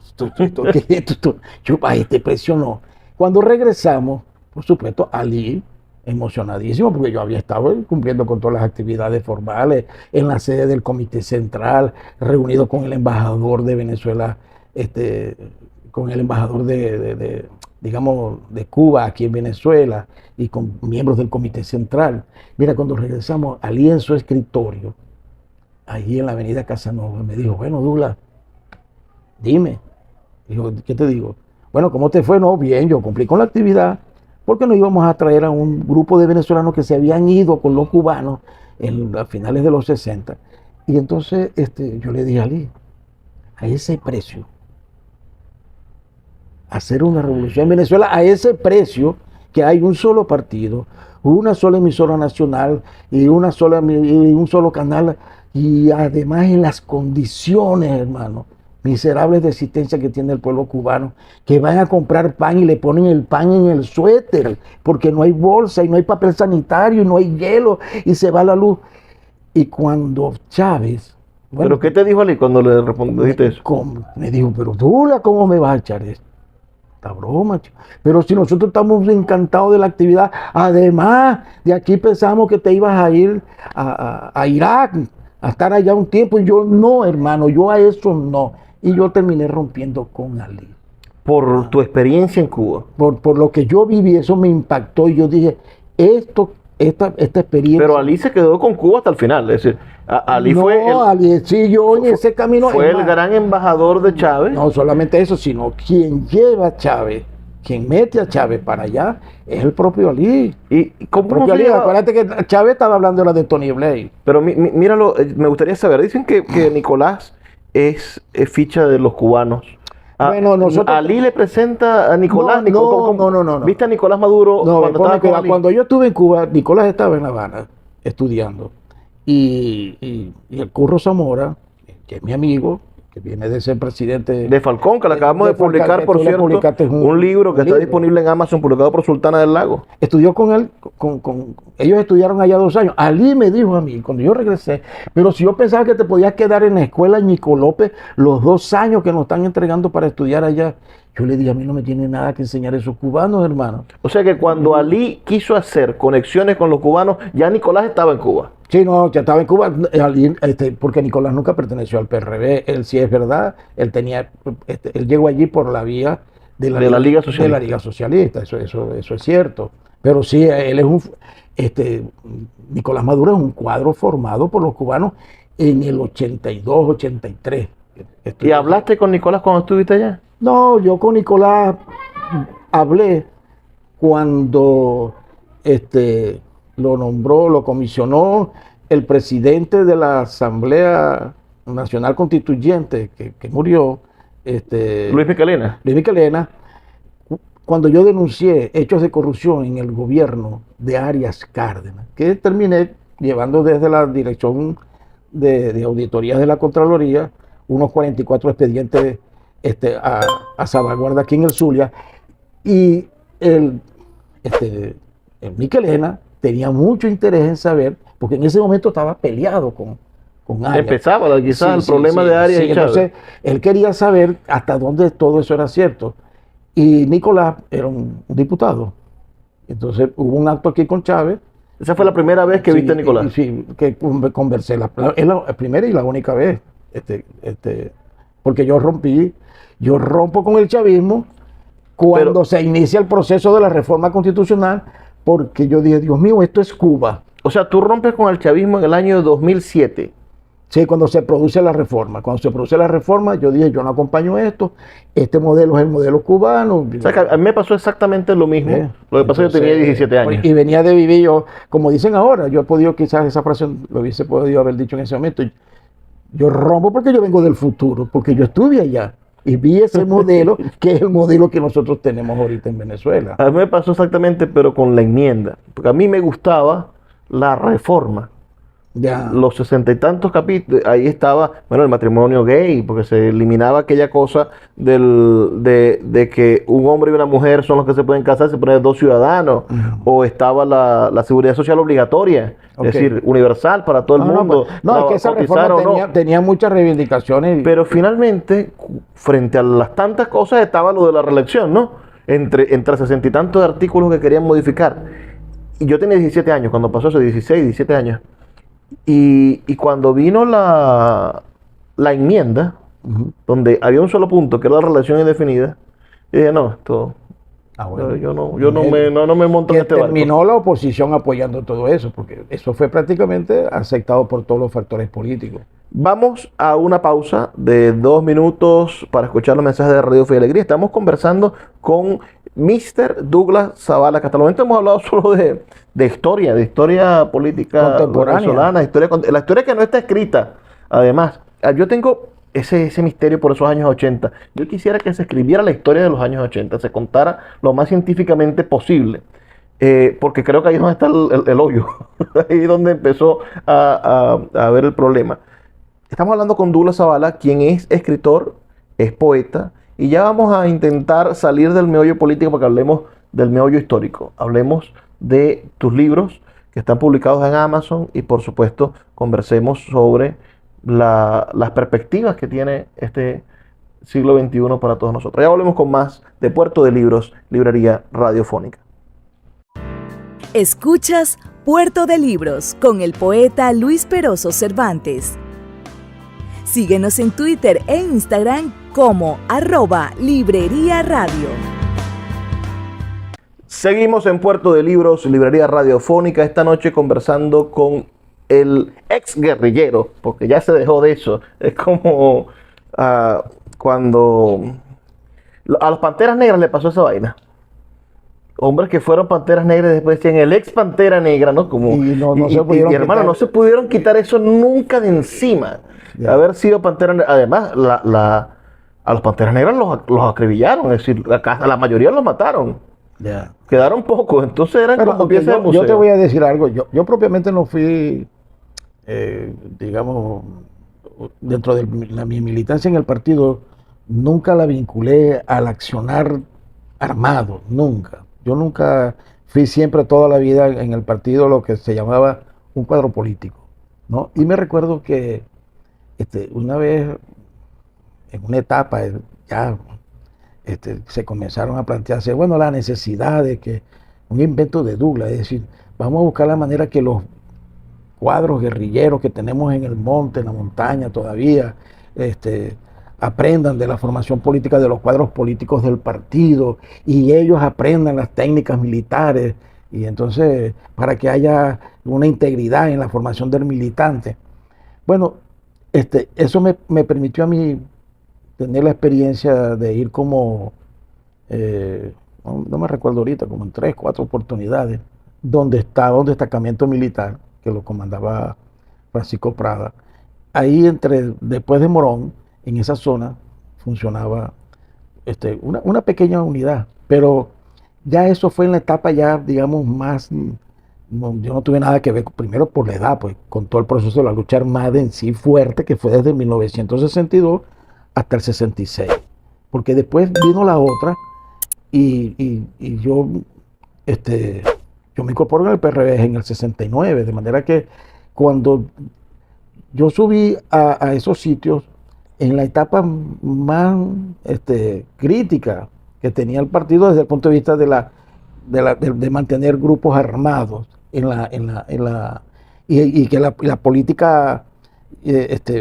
Ahí te presionó. Cuando regresamos, por supuesto, Ali, emocionadísimo, porque yo había estado cumpliendo con todas las actividades formales en la sede del Comité Central, reunido con el embajador de Venezuela, con el embajador digamos, de Cuba aquí en Venezuela y con miembros del Comité Central. Mira, cuando regresamos, Ali en su escritorio, allí en la avenida Casanova, me dijo, bueno, Douglas, dime. Dijo, ¿qué te digo? Bueno, ¿cómo te fue? No, bien, yo cumplí con la actividad, porque nos íbamos a traer a un grupo de venezolanos que se habían ido con los cubanos a finales de los 60. Y entonces yo le dije a Ali, a ese precio, hacer una revolución en Venezuela a ese precio, que hay un solo partido, una sola emisora nacional y un solo canal, y además en las condiciones, hermano, miserables de existencia que tiene el pueblo cubano, que van a comprar pan y le ponen el pan en el suéter, porque no hay bolsa y no hay papel sanitario y no hay hielo y se va la luz. Y cuando Chávez... Bueno, ¿pero qué te dijo Ali cuando le respondiste eso? Me dijo, pero Douglas, ¿cómo me vas a echar esto? Esta broma, chico. Pero si nosotros estamos encantados de la actividad, además de aquí pensamos que te ibas a ir a Irak, a estar allá un tiempo, y yo no, hermano, yo a eso no. Y yo terminé rompiendo con Ali. Por tu experiencia en Cuba. Por lo que yo viví, eso me impactó y yo dije, esta experiencia... Pero Ali se quedó con Cuba hasta el final, es decir, Ali no, fue Ali, sí, yo en ese camino... Fue el gran embajador de Chávez. No solamente eso, sino quien lleva a Chávez, quien mete a Chávez para allá, es el propio Ali. ¿Y cómo Ali, acuérdate que Chávez estaba hablando de Tony Blair. Pero míralo, me gustaría saber, dicen que Nicolás es ficha de los cubanos. Bueno, nosotros... Ali le presenta a Nicolás. No. ¿Viste a Nicolás Maduro cuando yo estuve en Cuba, Nicolás estaba en La Habana estudiando. Y el Curro Zamora, que es mi amigo, que viene de ser presidente de Falcón, que le acabamos de publicar, por cierto, un libro que está disponible en Amazon, publicado por Sultana del Lago. Estudió con él, ellos estudiaron allá 2 años. Ali me dijo a mí, cuando yo regresé, pero si yo pensaba que te podías quedar en la escuela Nico López los 2 años que nos están entregando para estudiar allá, yo le dije, a mí no me tiene nada que enseñar esos cubanos, hermano. O sea que cuando Ali quiso hacer conexiones con los cubanos, ya Nicolás estaba en Cuba. Sí, no, ya estaba en Cuba, porque Nicolás nunca perteneció al PRD, él sí es verdad, él llegó allí por la vía de la Liga Socialista, eso es cierto. Pero sí, él es Nicolás Maduro es un cuadro formado por los cubanos en el 82, 83. ¿Y hablaste con Nicolás cuando estuviste allá? No, yo con Nicolás hablé cuando lo nombró, lo comisionó el presidente de la Asamblea Nacional Constituyente que murió, Luis Michelena. Luis Michelena, cuando yo denuncié hechos de corrupción en el gobierno de Arias Cárdenas, que terminé llevando desde la Dirección de Auditorías de la Contraloría unos 44 expedientes a salvaguarda aquí en el Zulia, y el Michelena tenía mucho interés en saber, porque en ese momento estaba peleado con Arias. Empezaba quizás el problema de Arias y Chávez. Entonces, él quería saber hasta dónde todo eso era cierto. Y Nicolás era un diputado. Entonces hubo un acto aquí con Chávez. Esa fue la primera vez que viste a Nicolás. Sí, que conversé. Es la primera y la única vez. Porque yo rompo con el chavismo cuando se inicia el proceso de la reforma constitucional, porque yo dije, Dios mío, esto es Cuba. O sea, tú rompes con el chavismo en el año 2007. Sí, cuando se produce la reforma. Cuando se produce la reforma, yo dije, yo no acompaño esto. Este modelo es el modelo cubano. O sea, que a mí me pasó exactamente lo mismo. Lo que pasa es que yo tenía 17 años. Y venía de vivir yo, como dicen ahora, yo he podido, quizás esa frase lo hubiese podido haber dicho en ese momento. Yo rompo porque yo vengo del futuro, porque yo estuve allá y vi ese modelo, que es el modelo que nosotros tenemos ahorita en Venezuela. A mí me pasó exactamente, pero con la enmienda. Porque a mí me gustaba la reforma. Ya. Los 60 y tantos capítulos, ahí estaba, bueno, el matrimonio gay, porque se eliminaba aquella cosa de que un hombre y una mujer son los que se pueden casar, se ponen dos ciudadanos, o estaba la seguridad social obligatoria, es decir, universal para todo el mundo. Es que esa reforma tenía muchas reivindicaciones. Pero finalmente, frente a las tantas cosas, estaba lo de la reelección, ¿no? Entre 60 y tantos artículos que querían modificar. Y yo tenía 17 años, cuando pasó eso, 16, 17 años. Y cuando vino la enmienda, donde había un solo punto, que era la relación indefinida, yo dije, no, esto... Bueno. Yo no me monto en este barco. Terminó la oposición apoyando todo eso, porque eso fue prácticamente aceptado por todos los factores políticos. Vamos a una pausa de 2 minutos para escuchar los mensajes de Radio Fe y Alegría. Estamos conversando con Mr. Douglas Zavala, que hasta el momento hemos hablado solo de historia política venezolana, la historia que no está escrita. Además, yo tengo ese misterio por esos años 80. Yo quisiera que se escribiera la historia de los años 80, se contara lo más científicamente posible, porque creo que ahí es donde está el hoyo, ahí es donde empezó a ver el problema. Estamos hablando con Douglas Zavala, quien es escritor, es poeta, y ya vamos a intentar salir del meollo político para que hablemos del meollo histórico. Hablemos de tus libros que están publicados en Amazon y, por supuesto, conversemos sobre las perspectivas que tiene este siglo XXI para todos nosotros. Ya volvemos con más de Puerto de Libros, Librería Radiofónica. Escuchas Puerto de Libros con el poeta Luis Peroso Cervantes. Síguenos en Twitter e Instagram como @Librería Radio. Seguimos en Puerto de Libros, Librería Radiofónica, esta noche conversando con el ex guerrillero, porque ya se dejó de eso. Es como cuando a los Panteras Negras le pasó esa vaina. Hombres que fueron Panteras Negras después decían el ex Pantera Negra, ¿no? Como, y hermano, no se pudieron quitar eso nunca de encima. Ya. Haber sido Pantera Negra. Además, a los Panteras Negras los acribillaron, es decir, a la mayoría los mataron. Yeah. Quedaron pocos, entonces eran como piezas de museo. Yo te voy a decir algo, yo propiamente no fui, digamos, dentro de mi militancia en el partido, nunca la vinculé al accionar armado, nunca. Yo nunca fui siempre toda la vida en el partido lo que se llamaba un cuadro político, ¿no? Y me recuerdo que una vez, en una etapa, ya se comenzaron a plantearse, bueno, la necesidad de que un invento de Douglas, es decir, vamos a buscar la manera que los cuadros guerrilleros que tenemos en el monte, en la montaña todavía, aprendan de la formación política de los cuadros políticos del partido y ellos aprendan las técnicas militares, y entonces para que haya una integridad en la formación del militante. Bueno, eso me permitió a mí tener la experiencia de ir como, no me recuerdo ahorita, como en 3, 4 oportunidades donde estaba un destacamento militar que lo comandaba Francisco Prada. Ahí después de Morón, en esa zona, funcionaba una pequeña unidad, pero ya eso fue en la etapa ya, digamos, más, yo no tuve nada que ver, primero por la edad, pues, con todo el proceso de la lucha armada en sí fuerte, que fue desde 1962 hasta el 66, porque después vino la otra, y yo me incorporo en el PRD en el 69, de manera que cuando yo subí a esos sitios, en la etapa más crítica que tenía el partido desde el punto de vista de mantener grupos armados y que la política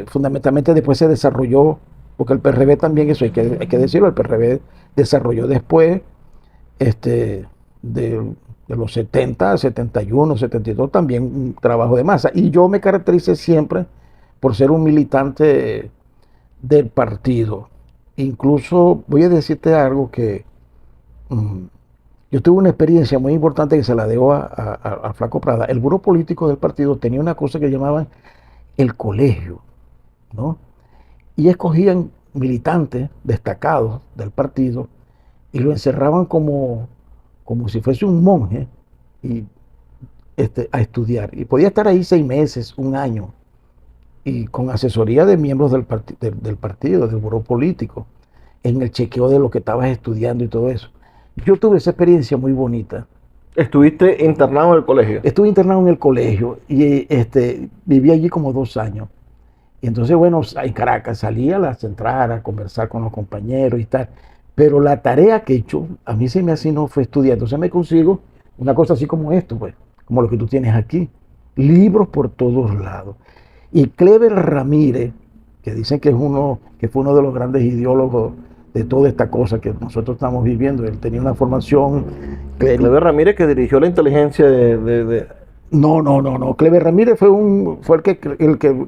fundamentalmente después se desarrolló, porque el PRD también, eso hay que decirlo, el PRD desarrolló después de los 70, 71, 72 también un trabajo de masa. Y yo me caractericé siempre por ser un militante del partido. Incluso voy a decirte algo que yo tuve una experiencia muy importante que se la debo a Flaco Prada. El buró político del partido tenía una cosa que llamaban el colegio, ¿no? Y escogían militantes destacados del partido y lo encerraban como si fuese un monje a estudiar. Y podía estar ahí 6 meses, un año, y con asesoría de miembros del partido, del buró político, en el chequeo de lo que estabas estudiando y todo eso. Yo tuve esa experiencia muy bonita. ¿Estuviste internado en el colegio? Estuve internado en el colegio y viví allí como 2 años. Y entonces, bueno, en Caracas salía a la central a conversar con los compañeros y tal. Pero la tarea que he hecho, a mí se me asignó fue estudiar. Entonces me consigo una cosa así como esto, pues, como lo que tú tienes aquí. Libros por todos lados. Y Clever Ramírez, que dicen que fue uno de los grandes ideólogos de toda esta cosa que nosotros estamos viviendo. Él tenía una formación. Clever Ramírez, que dirigió la inteligencia No. Clever Ramírez fue el que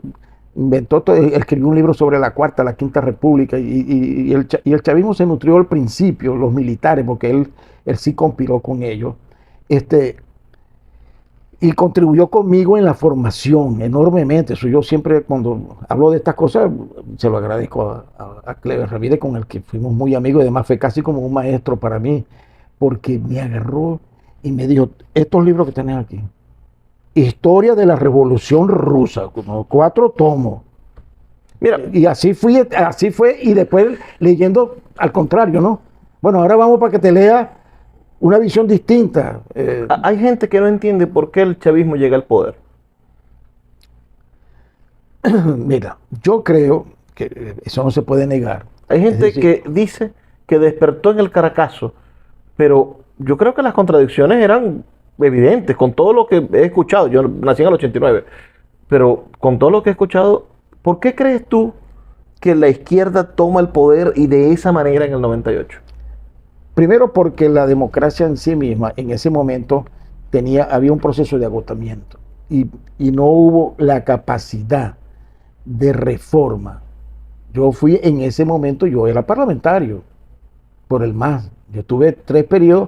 inventó, escribió un libro sobre la Cuarta, la Quinta República, y el chavismo se nutrió al principio, los militares, porque él sí conspiró con ellos. Y contribuyó conmigo en la formación enormemente. Eso yo siempre, cuando hablo de estas cosas, se lo agradezco a Clever Ramírez, con el que fuimos muy amigos, y además fue casi como un maestro para mí, porque me agarró y me dijo: estos libros que tenés aquí, Historia de la Revolución Rusa, como 4 tomos. Mira, y así fue, y después leyendo al contrario, ¿no? Bueno, ahora vamos para que te lea una visión distinta. Hay gente que no entiende por qué el chavismo llega al poder. Mira, yo creo que eso no se puede negar. Hay gente que dice que despertó en el Caracazo, pero yo creo que las contradicciones eran evidentes con todo lo que he escuchado. Yo nací en el 89, pero con todo lo que he escuchado, ¿por qué crees tú que la izquierda toma el poder y de esa manera en el 98? Primero, porque la democracia en sí misma, en ese momento, había un proceso de agotamiento y no hubo la capacidad de reforma. Yo fui en ese momento, yo era parlamentario por el MAS. Yo tuve 3 periodos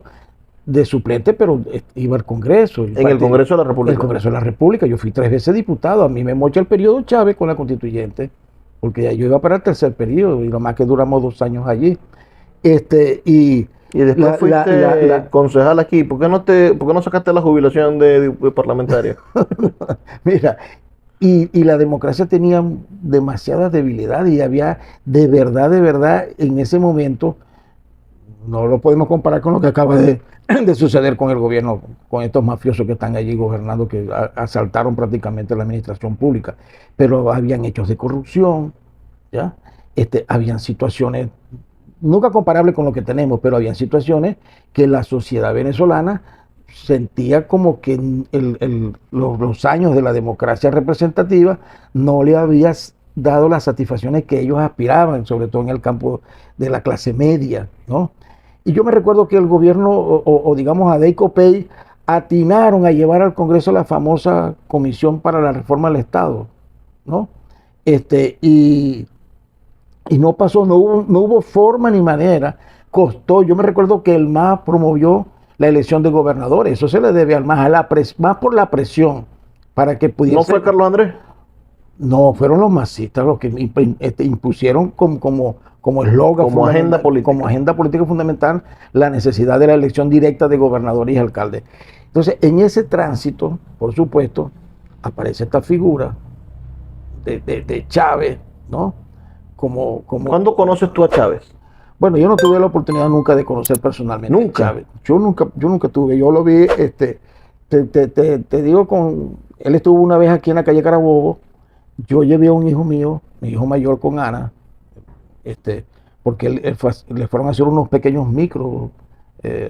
de suplente, pero iba al Congreso. En el Congreso de la República. En el Congreso de la República. Yo fui 3 veces diputado. A mí me mocha el periodo Chávez con la constituyente, porque ya yo iba para el 3er periodo y lo más que duramos 2 años allí. Y después fuiste concejal aquí. ¿Por qué no sacaste la jubilación de parlamentario? Mira, y la democracia tenía demasiadas debilidades y había de verdad, en ese momento, no lo podemos comparar con lo que acaba de suceder con el gobierno, con estos mafiosos que están allí gobernando, que asaltaron prácticamente la administración pública, pero habían hechos de corrupción, ¿ya? Habían situaciones nunca comparables con lo que tenemos, pero habían situaciones que la sociedad venezolana sentía como que los años de la democracia representativa no le habían dado las satisfacciones que ellos aspiraban, sobre todo en el campo de la clase media, ¿no? Y yo me recuerdo que el gobierno, o digamos Adey Copey, atinaron a llevar al Congreso la famosa Comisión para la Reforma del Estado, ¿no? Y no pasó, no hubo forma ni manera. Costó. Yo me recuerdo que el MAS promovió la elección de gobernadores. Eso se le debe al más por la presión para que pudiese. ¿No fue Carlos Andrés? No, fueron los masistas los que impusieron como eslogan, como agenda política. Como agenda política fundamental, la necesidad de la elección directa de gobernadores y alcaldes. Entonces, en ese tránsito, por supuesto, aparece esta figura de Chávez, ¿no? ¿Cuándo conoces tú a Chávez? Bueno, yo no tuve la oportunidad nunca de conocer personalmente a Chávez. Yo nunca tuve. Yo lo vi, te digo, él estuvo una vez aquí en la calle Carabobo. Yo llevé a un hijo mío, mi hijo mayor, con Ana, porque le fueron a hacer unos pequeños micros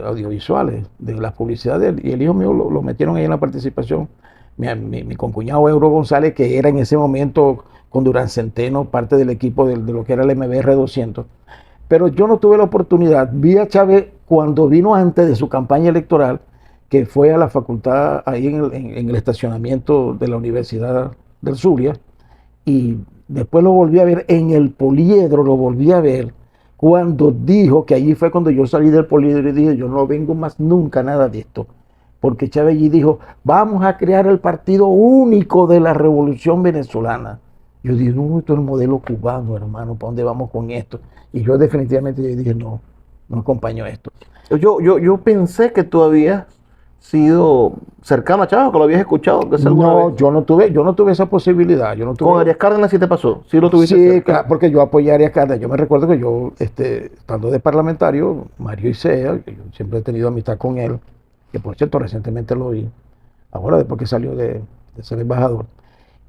audiovisuales de la publicidad de él, y el hijo mío lo metieron ahí en la participación. Mi concuñado Euro González, que era en ese momento con Durán Centeno, parte del equipo de lo que era el MBR 200. Pero yo no tuve la oportunidad. Vi a Chávez cuando vino antes de su campaña electoral, que fue a la facultad ahí en el estacionamiento de la Universidad del Zulia, y después lo volví a ver en el Poliedro, lo volví a ver cuando dijo, que allí fue cuando yo salí del Poliedro y dije, yo no vengo más nunca nada de esto, porque Chávez allí dijo, vamos a crear el partido único de la revolución venezolana. Yo dije, no, esto es el modelo cubano, hermano, ¿para dónde vamos con esto? Y yo definitivamente dije, no acompaño esto. Yo pensé que tú habías sido cercano a Chávez, que lo habías escuchado. No, yo no tuve esa posibilidad. ¿Con Arias Cárdenas sí te pasó? ¿Sí lo tuviste? Sí, claro, porque yo apoyé a Arias Cárdenas. Yo me recuerdo que yo, estando de parlamentario, Mario Isea, que yo siempre he tenido amistad con él, que por cierto recientemente lo vi, ahora después que salió de ser embajador,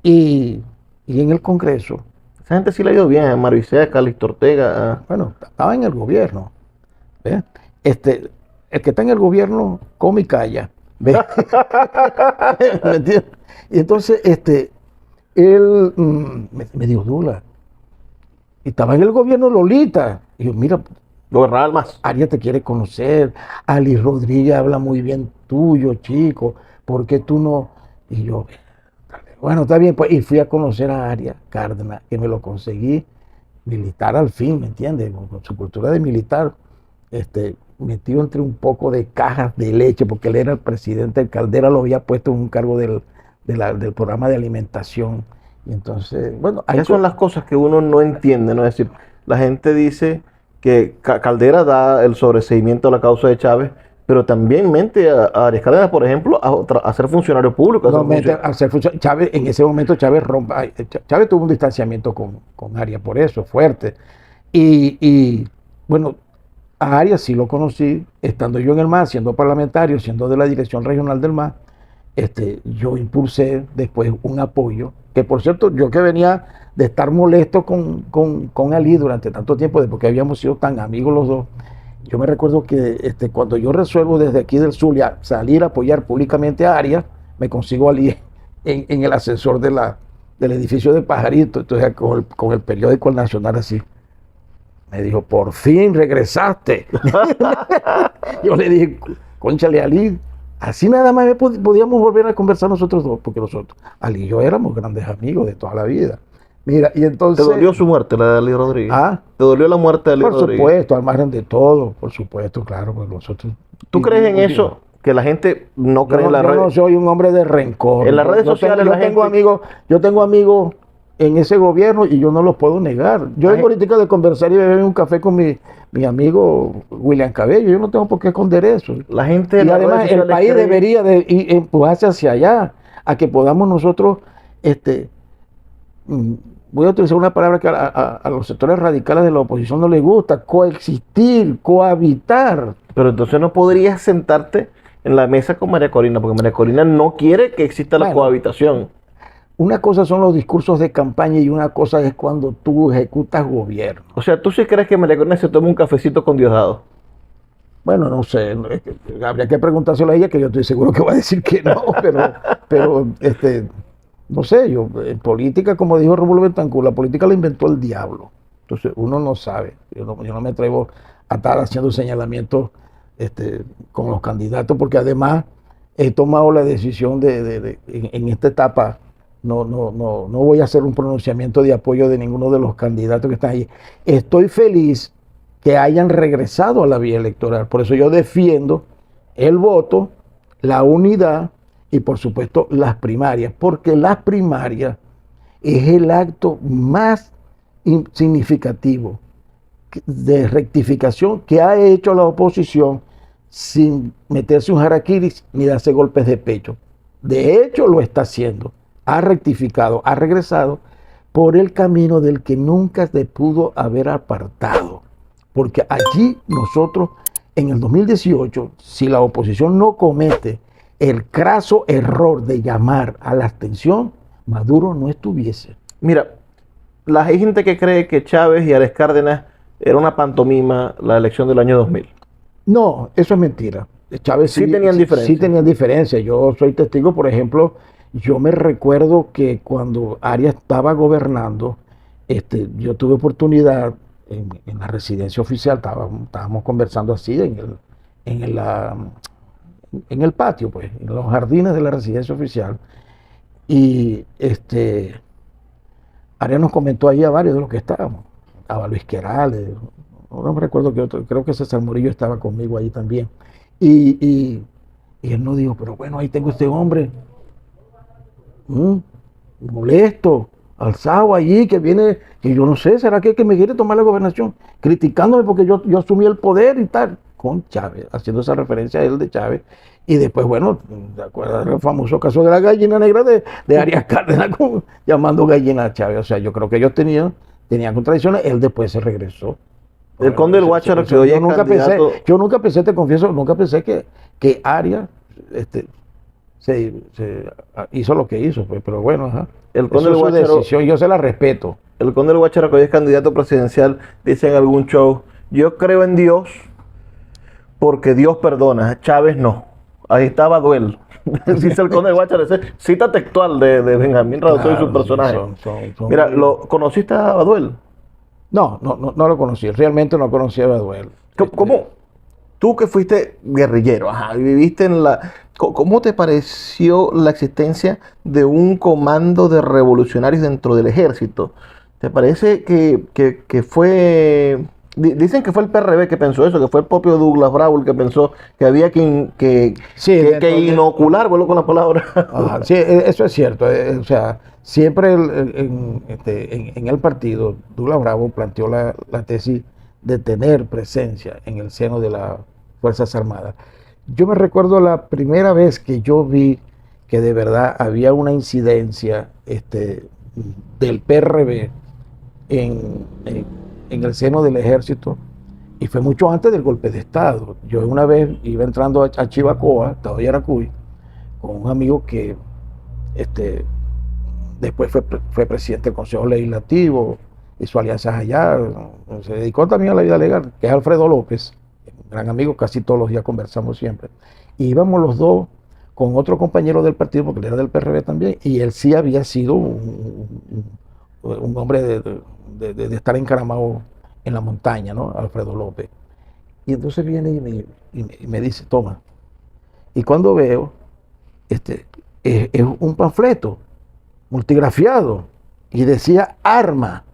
y en el Congreso. Esa gente sí le ha ido bien, Mario Isea, Calixto Ortega. Bueno, estaba en el gobierno. ¿Ves? El que está en el gobierno come y calla. ¿Ves? ¿Me entiendes? Y entonces, él me dijo, Dula, y estaba en el gobierno Lolita. Y yo, mira, gobernador más. Arias te quiere conocer, Ali Rodríguez habla muy bien tuyo, chico, ¿por qué tú no? Y yo, bueno, está bien, pues, y fui a conocer a Arias Cárdenas, que me lo conseguí militar al fin, ¿me entiendes? Con su cultura de militar, metido entre un poco de cajas de leche, porque él era el presidente, el Caldera lo había puesto en un cargo del programa de alimentación. Y entonces, bueno, esas son las cosas que uno no entiende, ¿no? Es decir, la gente dice que Caldera da el sobreseimiento a la causa de Chávez, pero también mente a Arias Cárdenas, por ejemplo, a ser funcionario público. Chávez, en ese momento Chávez tuvo un distanciamiento con Arias por eso, fuerte. Y bueno, a Arias sí lo conocí, estando yo en el MAS, siendo parlamentario, siendo de la dirección regional del MAS. Yo impulsé después un apoyo, que por cierto, yo que venía de estar molesto con Ali durante tanto tiempo, después que habíamos sido tan amigos los dos. Yo me recuerdo que cuando yo resuelvo desde aquí del Zulia salir a apoyar públicamente a Arias, me consigo Ali en el ascensor del edificio de Pajarito, entonces con el periódico El Nacional así. Me dijo, por fin regresaste. Yo le dije, cónchale, Ali, así nada más podíamos volver a conversar nosotros dos, porque nosotros, Ali y yo éramos grandes amigos de toda la vida. Mira, y entonces... ¿Te dolió su muerte, la de Ali Rodríguez? ¿Ah? ¿Te dolió la muerte de Ali Rodríguez? Por supuesto, al margen de todo, por supuesto, claro, pues nosotros... ¿Tú crees en eso? Que la gente no cree en las redes. Yo no soy un hombre de rencor. En las redes sociales yo tengo amigos en ese gobierno y yo no los puedo negar. Yo vengo ahorita de conversar y beber un café con mi amigo William Cabello. Yo no tengo por qué esconder eso. La gente y además el país debería de empujarse hacia allá, a que podamos nosotros, voy a utilizar una palabra que a los sectores radicales de la oposición no les gusta, coexistir, cohabitar. Pero entonces no podrías sentarte en la mesa con María Corina, porque María Corina no quiere que exista la cohabitación. Una cosa son los discursos de campaña y una cosa es cuando tú ejecutas gobierno. O sea, ¿tú sí crees que María Corina se toma un cafecito con Diosdado? Bueno, no sé, habría que preguntárselo a ella, que yo estoy seguro que va a decir que no, pero no sé, yo en política, como dijo Rómulo Betancourt, la política la inventó el diablo. Entonces uno no sabe, yo no me atrevo a estar haciendo señalamientos con los candidatos, porque además he tomado la decisión en esta etapa, no voy a hacer un pronunciamiento de apoyo de ninguno de los candidatos que están ahí. Estoy feliz que hayan regresado a la vía electoral, por eso yo defiendo el voto, la unidad y por supuesto las primarias, porque las primarias es el acto más significativo de rectificación que ha hecho la oposición sin meterse un jaraquiris ni darse golpes de pecho. De hecho, lo está haciendo. Ha rectificado, ha regresado por el camino del que nunca se pudo haber apartado. Porque allí nosotros, en el 2018, si la oposición no comete el craso error de llamar a la abstención, Maduro no estuviese. Mira, la gente que cree que Chávez y Arias Cárdenas era una pantomima la elección del año 2000. No, eso es mentira. Chávez Sí tenían diferencia. Sí tenían diferencia. Yo soy testigo, por ejemplo, yo me recuerdo que cuando Arias estaba gobernando, yo tuve oportunidad en la residencia oficial, estábamos conversando así en el patio, pues, en los jardines de la residencia oficial, y Arias nos comentó ahí a varios de los que estábamos. Estaba Luis Querales, no me recuerdo que otro, creo que César Murillo estaba conmigo ahí también. Y él nos dijo, pero bueno, ahí tengo este hombre molesto, alzado allí, que viene, que yo no sé, ¿será que me quiere tomar la gobernación? Criticándome porque yo asumí el poder y tal, con Chávez, haciendo esa referencia a él de Chávez. Y después, bueno, ¿te acuerdas del famoso caso de la gallina negra de Arias Cárdenas llamando gallina a Chávez? O sea, yo creo que ellos tenían contradicciones, él después se regresó. El conde del Guácharo que hoy es candidato. Yo nunca pensé, te confieso, nunca pensé que Arias se hizo lo que hizo, pues, pero bueno, ajá. El conde del Guácharo, decisión, yo se la respeto. El conde del Guácharo que hoy es candidato presidencial dice en algún show, yo creo en Dios porque Dios perdona, Chávez no. Ahí está Baduel. Dice el conde del Guácharo, cita textual de Benjamín Radotov y su personaje. Mira, ¿conociste a Baduel? No lo conocí, realmente no conocí a Baduel. ¿Cómo? Tú que fuiste guerrillero, y viviste ¿cómo te pareció la existencia de un comando de revolucionarios dentro del ejército? ¿Te parece que fue... Dicen que fue el PRB que pensó eso, que fue el propio Douglas Bravo el que pensó que había que inocular, vuelvo con la palabra. Sí, eso es cierto. O sea, siempre en el partido, Douglas Bravo planteó la tesis de tener presencia en el seno de las Fuerzas Armadas. Yo me recuerdo la primera vez que yo vi que de verdad había una incidencia del PRB en el seno del ejército, y fue mucho antes del golpe de Estado. Yo una vez iba entrando a Chivacoa, Estado de Yaracuy, con un amigo que después fue presidente del Consejo Legislativo, hizo alianzas allá, se dedicó también a la vida legal, que es Alfredo López, un gran amigo, casi todos los días conversamos siempre. Y íbamos los dos con otro compañero del partido, porque él era del PRB también, y él sí había sido un hombre de estar encaramado en la montaña, ¿no? Alfredo López. Y entonces viene y me dice, toma. Y cuando veo, es un panfleto multigrafiado y decía arma.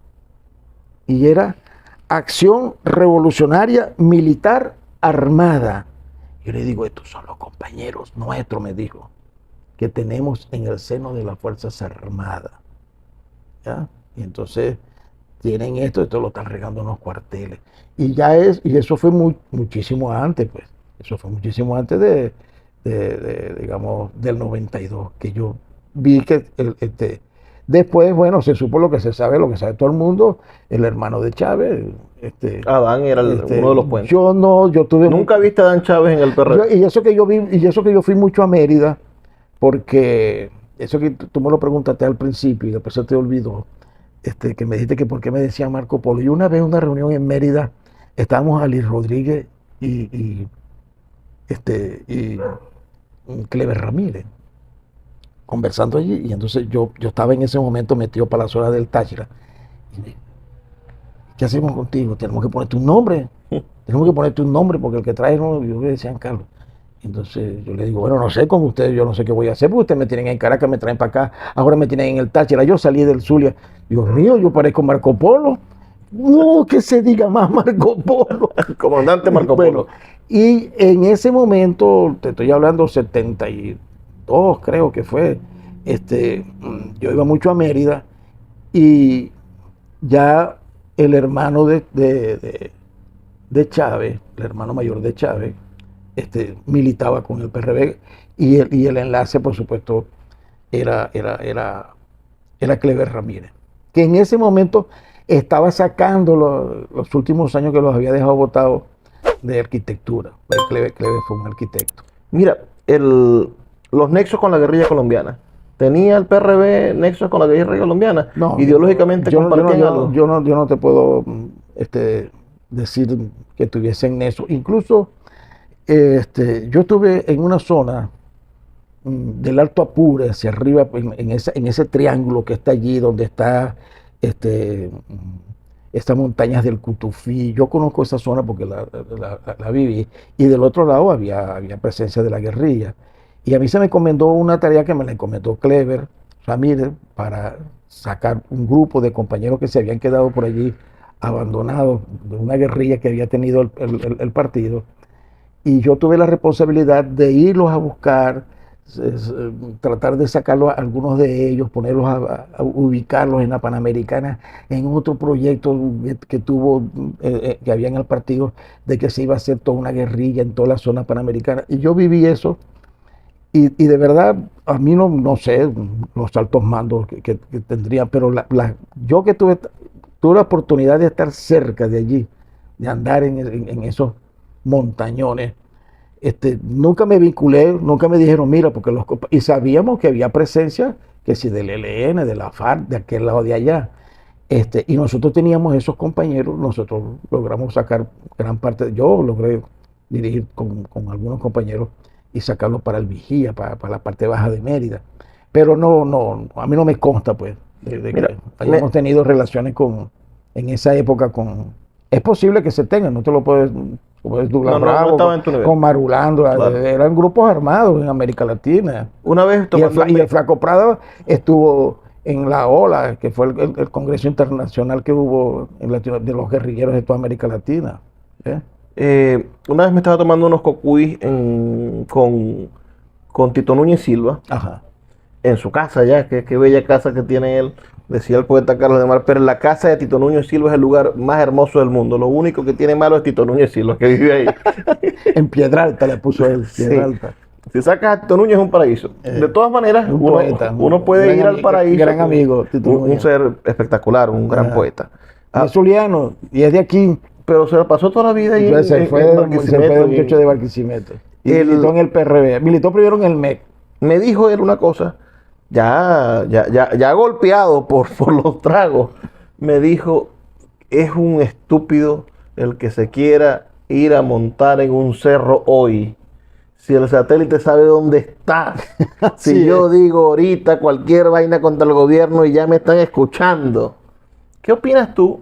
Y era Acción Revolucionaria Militar Armada. Yo le digo, estos son los compañeros nuestros, me dijo, que tenemos en el seno de las Fuerzas Armadas. ¿Ya? Y entonces tienen esto lo están regando en los cuarteles. Y eso fue muchísimo antes, pues. Eso fue muchísimo antes digamos, del 92, que yo vi que después, bueno, se supo lo que se sabe todo el mundo, el hermano de Chávez. Adán era uno de los puentes. ¿Nunca viste a Adán Chávez en el PRD? Y eso que yo fui mucho a Mérida, porque eso que tú me lo preguntaste al principio y después se te olvidó, que me dijiste que por qué me decía Marco Polo. Y una vez en una reunión en Mérida, estábamos Ali Rodríguez y Cleber Ramírez conversando allí, y entonces yo estaba en ese momento metido para la zona del Táchira. Y ¿qué hacemos contigo? Tenemos que ponerte un nombre. Porque el que trae no, yo le decía a Carlos. Entonces yo le digo, bueno, no sé con ustedes, yo no sé qué voy a hacer, porque ustedes me tienen en Caracas, me traen para acá, ahora me tienen en el Táchira. Yo salí del Zulia, Dios mío, yo parezco Marco Polo. No, que se diga más Marco Polo. Comandante Marco Polo. Bueno, Y en ese momento, te estoy hablando 72, creo que fue, yo iba mucho a Mérida y ya el hermano de Chávez, el hermano mayor de Chávez, militaba con el PRD y el enlace, por supuesto, era Cleber Ramírez, que en ese momento estaba sacando los últimos años que los había dejado votados de arquitectura. Cleber fue un arquitecto. Mira, los nexos con la guerrilla colombiana. ¿Tenía el PRD nexos con la guerrilla colombiana? No, Ideológicamente compartían algo. yo no te puedo decir que tuviesen eso. Incluso yo estuve en una zona del Alto Apure hacia arriba, en ese triángulo que está allí, donde está estas montañas del Cutufí. Yo conozco esa zona porque la viví, y del otro lado había presencia de la guerrilla. Y a mí se me encomendó una tarea que me la encomendó Cleber Ramírez para sacar un grupo de compañeros que se habían quedado por allí abandonados de una guerrilla que había tenido el partido. Y yo tuve la responsabilidad de irlos a buscar, tratar de sacarlos, algunos de ellos, ponerlos a ubicarlos en la Panamericana, en otro proyecto que tuvo, que había en el partido, de que se iba a hacer toda una guerrilla en toda la zona panamericana. Y yo viví eso, y de verdad, a mí no sé los altos mandos que tendría, pero yo que tuve la oportunidad de estar cerca de allí, de andar en esos montañones, nunca me vinculé, nunca me dijeron, mira, porque y sabíamos que había presencia, que si del ELN, de la FARC, de aquel lado de allá, y nosotros teníamos esos compañeros, nosotros logramos sacar gran parte, yo logré dirigir con algunos compañeros y sacarlos para el Vigía, para la parte baja de Mérida, pero no, a mí no me consta, pues, de que hayamos tenido relaciones en esa época es posible que se tengan, no te lo puedes... Como es Douglas Bravo, con Marulando, claro. Eran grupos armados en América Latina. Una vez y el Flaco Prado estuvo en la OLA, que fue el Congreso Internacional que hubo de los guerrilleros de toda América Latina. Una vez me estaba tomando unos cocuís con Tito Núñez Silva. Ajá. En su casa ya, qué bella casa que tiene él, decía el poeta Carlos de Mar, pero la casa de Tito Núñez Silva es el lugar más hermoso del mundo. Lo único que tiene malo es Tito Núñez Silva, que vive ahí. En Piedralta le puso él, Piedralta. Sí. Si sacas a Tito Núñez es un paraíso. De todas maneras, uno puede ir al paraíso. Gran amigo, Tito Núñez. Un ser espectacular, un gran poeta. Es zuliano y es de aquí. Pero se lo pasó toda la vida ahí. Se fue de muchacho de Barquisimeto. Y militó en el PRD. Militó primero en el MEC. Me dijo él una cosa, ya golpeado por los tragos, me dijo, es un estúpido el que se quiera ir a montar en un cerro hoy. Si el satélite sabe dónde está. Si sí, yo digo ahorita cualquier vaina contra el gobierno y ya me están escuchando. ¿Qué opinas tú,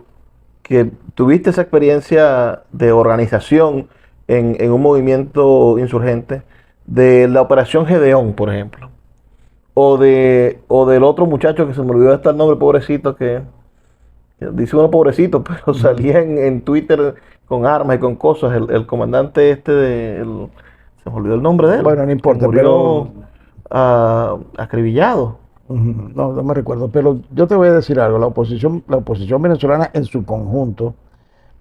que tuviste esa experiencia de organización en un movimiento insurgente, de la Operación Gedeón, por ejemplo? O del otro muchacho que se me olvidó hasta el nombre, pobrecito, que dice uno pobrecito, pero salía en Twitter con armas y con cosas, el comandante se me olvidó el nombre de él. Bueno, no importa, murió, pero acribillado. No me recuerdo, pero yo te voy a decir algo. La oposición venezolana en su conjunto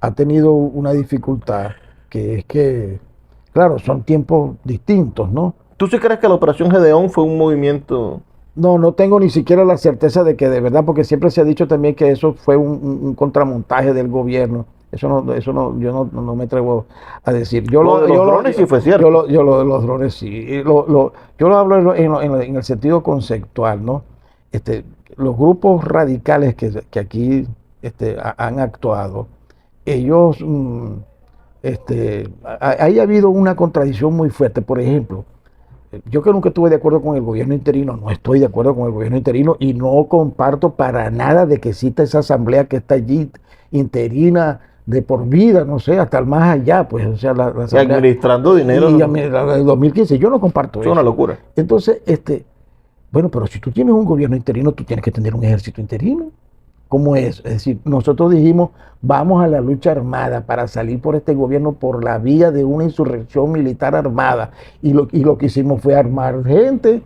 ha tenido una dificultad, que es que, claro, son tiempos distintos, ¿no? ¿Tú sí crees que la Operación Gedeón fue un movimiento? No tengo ni siquiera la certeza de que de verdad, porque siempre se ha dicho también que eso fue un contramontaje del gobierno. Yo no me atrevo a decir. Los drones sí fue cierto. Yo lo de los drones sí. Yo lo hablo en el sentido conceptual, ¿no? Los grupos radicales que aquí han actuado, ellos, ha habido una contradicción muy fuerte. Por ejemplo, yo que nunca estuve de acuerdo con el gobierno interino, no estoy de acuerdo con el gobierno interino y no comparto para nada de que exista esa asamblea que está allí interina de por vida, no sé, hasta el más allá, pues, o sea, la asamblea, administrando dinero. Y en 2015 yo no comparto eso. Es una locura. Entonces, bueno, pero si tú tienes un gobierno interino, tú tienes que tener un ejército interino. ¿Cómo es? Es decir, nosotros dijimos, vamos a la lucha armada para salir por este gobierno por la vía de una insurrección militar armada. Y lo que hicimos fue armar gente,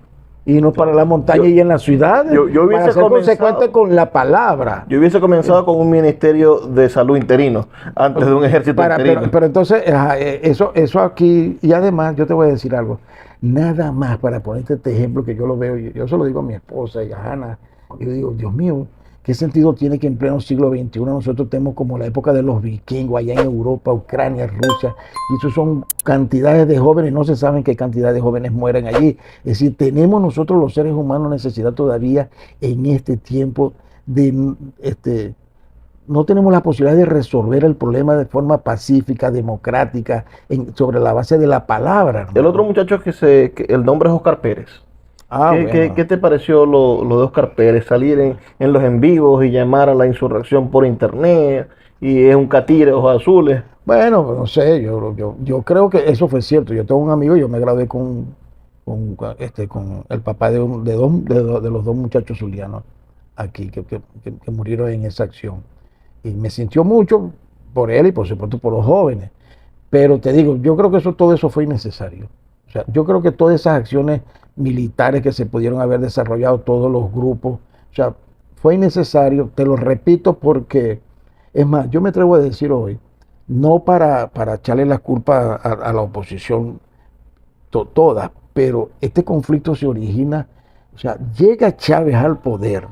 irnos para la montaña y en las ciudades, yo hubiese para ser consecuente con la palabra. Yo hubiese comenzado con un ministerio de salud interino, antes de un ejército interino. Pero entonces, eso aquí, y además, yo te voy a decir algo, nada más para ponerte este ejemplo que yo lo veo, yo se lo digo a mi esposa y a Ana, y yo digo, Dios mío, ¿qué sentido tiene que en pleno siglo XXI nosotros tenemos como la época de los vikingos allá en Europa, Ucrania, Rusia? Y eso son cantidades de jóvenes, no se saben qué cantidad de jóvenes mueren allí. Es decir, tenemos nosotros los seres humanos necesidad todavía en este tiempo de... no tenemos la posibilidad de resolver el problema de forma pacífica, democrática, sobre la base de la palabra, ¿no? El otro muchacho que el nombre es Oscar Pérez. ¿Qué te pareció lo de Oscar Pérez? Salir en los en vivos y llamar a la insurrección por internet, y es un catire de ojos azules. Bueno, no sé, yo creo que eso fue cierto. Yo tengo un amigo, yo me gradué con el papá de los dos muchachos zulianos aquí que murieron en esa acción. Y me sintió mucho por él y por supuesto por los jóvenes. Pero te digo, yo creo que todo eso fue innecesario. O sea, yo creo que todas esas acciones militares que se pudieron haber desarrollado, todos los grupos, o sea, fue innecesario, te lo repito porque, es más, yo me atrevo a decir hoy, no para echarle la culpa a la oposición toda, pero este conflicto se origina, o sea, llega Chávez al poder,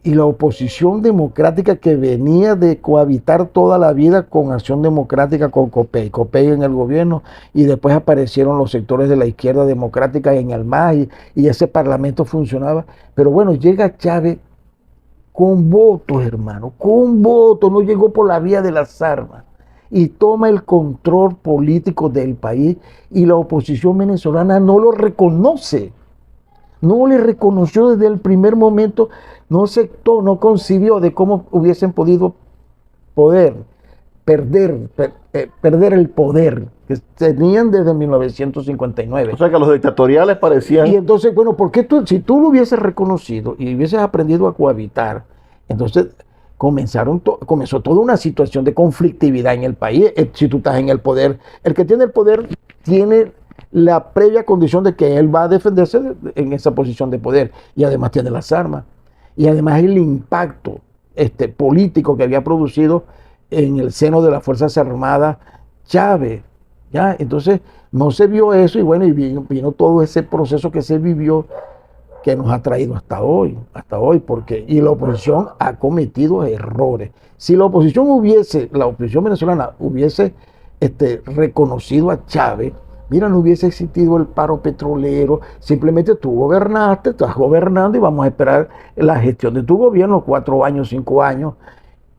y la oposición democrática que venía de cohabitar toda la vida con Acción Democrática, con COPEI en el gobierno, y después aparecieron los sectores de la izquierda democrática en el MAS, y ese parlamento funcionaba. Pero bueno, llega Chávez con votos, hermano, con votos, no llegó por la vía de las armas, y toma el control político del país, y la oposición venezolana no lo reconoce. No le reconoció desde el primer momento, no aceptó, no concibió de cómo hubiesen podido perder el poder que tenían desde 1959. O sea que los dictatoriales parecían... Y entonces, bueno, si tú lo hubieses reconocido y hubieses aprendido a cohabitar, entonces comenzó toda una situación de conflictividad en el país. Si tú estás en el poder, el que tiene el poder tiene la previa condición de que él va a defenderse en esa posición de poder, y además tiene las armas, y además el impacto político que había producido en el seno de las Fuerzas Armadas Chávez, ¿ya? Entonces no se vio eso, y bueno, y vino todo ese proceso que se vivió, que nos ha traído hasta hoy, y la oposición ha cometido errores. Si la oposición venezolana hubiese reconocido a Chávez, mira, no hubiese existido el paro petrolero, simplemente tú gobernaste, estás gobernando y vamos a esperar la gestión de tu gobierno, 4 años, 5 años,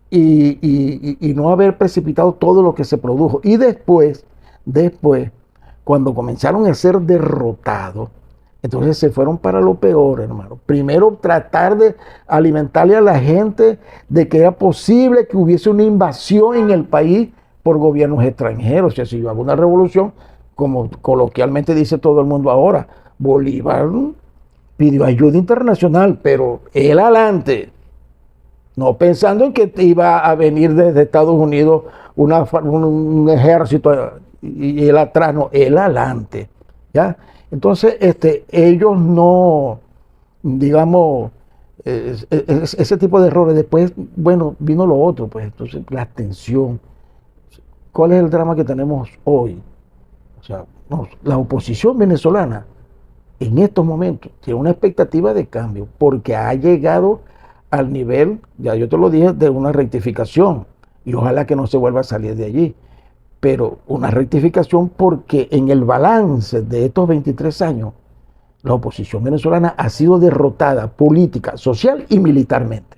y no haber precipitado todo lo que se produjo. Y después, cuando comenzaron a ser derrotados, entonces se fueron para lo peor, hermano. Primero tratar de alimentarle a la gente de que era posible que hubiese una invasión en el país por gobiernos extranjeros. O sea, si iba a haber una revolución, como coloquialmente dice todo el mundo ahora, Bolívar pidió ayuda internacional, pero él adelante, no pensando en que iba a venir desde Estados Unidos un ejército y él atrás, no, él adelante, ¿ya? Entonces, ellos no, digamos, ese tipo de errores. Después, bueno, vino lo otro, pues entonces la tensión. ¿Cuál es el drama que tenemos hoy? O sea, la oposición venezolana en estos momentos tiene una expectativa de cambio porque ha llegado al nivel, ya yo te lo dije, de una rectificación, y ojalá que no se vuelva a salir de allí, pero una rectificación porque en el balance de estos 23 años la oposición venezolana ha sido derrotada política, social y militarmente.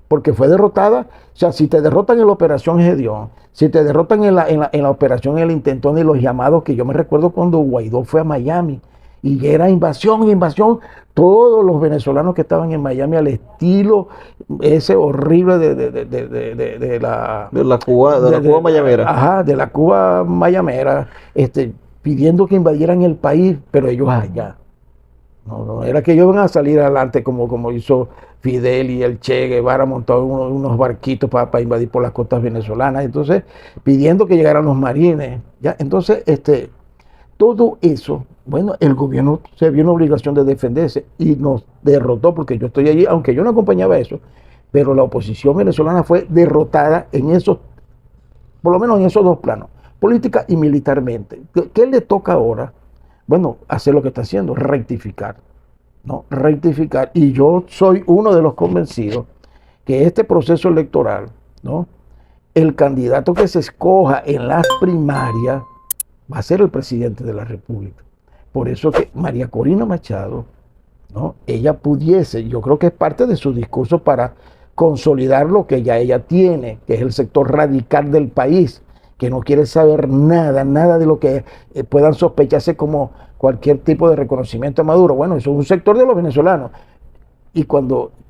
Porque fue derrotada, o sea, si te derrotan en la operación Gedeón, si te derrotan en la operación El Intentón y los llamados, que yo me recuerdo cuando Guaidó fue a Miami y era invasión, todos los venezolanos que estaban en Miami al estilo ese horrible de la Cuba mayamera. Ajá, de la Cuba mayamera, pidiendo que invadieran el país, pero ellos allá. No era que ellos iban a salir adelante como hizo Fidel y el Che Guevara, montado en unos barquitos para invadir por las costas venezolanas, entonces pidiendo que llegaran los marines. ¿Ya? Entonces, todo eso, bueno, el gobierno se vio en obligación de defenderse y nos derrotó, porque yo estoy allí, aunque yo no acompañaba eso, pero la oposición venezolana fue derrotada en esos, por lo menos en esos dos planos, política y militarmente. ¿Qué le toca ahora? Bueno, hacer lo que está haciendo, rectificar, ¿no? Rectificar. Y yo soy uno de los convencidos que este proceso electoral, ¿no? El candidato que se escoja en las primarias va a ser el presidente de la República. Por eso que María Corina Machado, ¿no? Ella pudiese, yo creo que es parte de su discurso para consolidar lo que ya ella tiene, que es el sector radical del país, que no quiere saber nada de lo que puedan sospecharse como cualquier tipo de reconocimiento a Maduro. Bueno, eso es un sector de los venezolanos. Y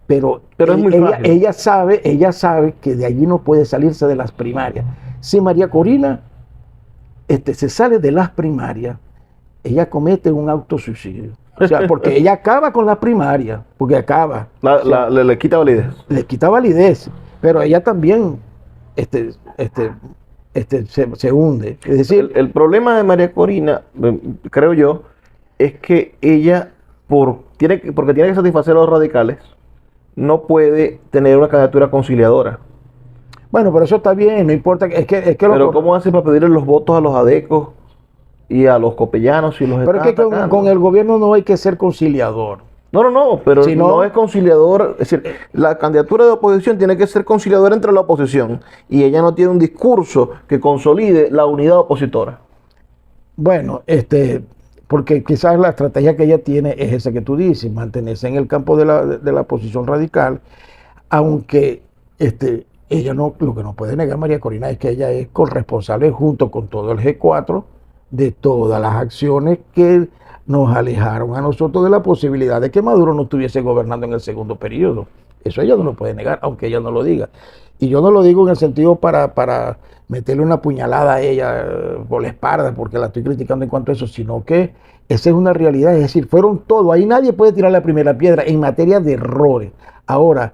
pero es muy frágil. ella sabe que de allí no puede salirse de las primarias. Si María Corina se sale de las primarias, ella comete un autosuicidio. O sea, porque ella acaba con las primarias, porque acaba. Le quita validez. Le quita validez, pero ella también se hunde. Es decir, El problema de María Corina, creo yo, es que ella, porque tiene que satisfacer a los radicales, no puede tener una candidatura conciliadora. bueno, pero eso está bien, no importa. Pero ¿cómo hace para pedirle los votos a los adecos y a los copellanos si los Pero es están que atacando? con el gobierno no hay que ser conciliador. No, pero Si no no- es conciliador. Es decir, la candidatura de oposición tiene que ser conciliadora entre la oposición. Y ella no tiene un discurso que consolide la unidad opositora. Bueno, porque quizás la estrategia que ella tiene es esa que tú dices, mantenerse en el campo de la posición radical, aunque ella no, lo que no puede negar María Corina es que ella es corresponsable junto con todo el G4 de todas las acciones que nos alejaron a nosotros de la posibilidad de que Maduro no estuviese gobernando en el segundo periodo. Eso ella no lo puede negar, aunque ella no lo diga. Y yo no lo digo en el sentido para meterle una puñalada a ella por la espalda, porque la estoy criticando en cuanto a eso, sino que esa es una realidad. Es decir, fueron todo. Ahí nadie puede tirar la primera piedra en materia de errores. Ahora,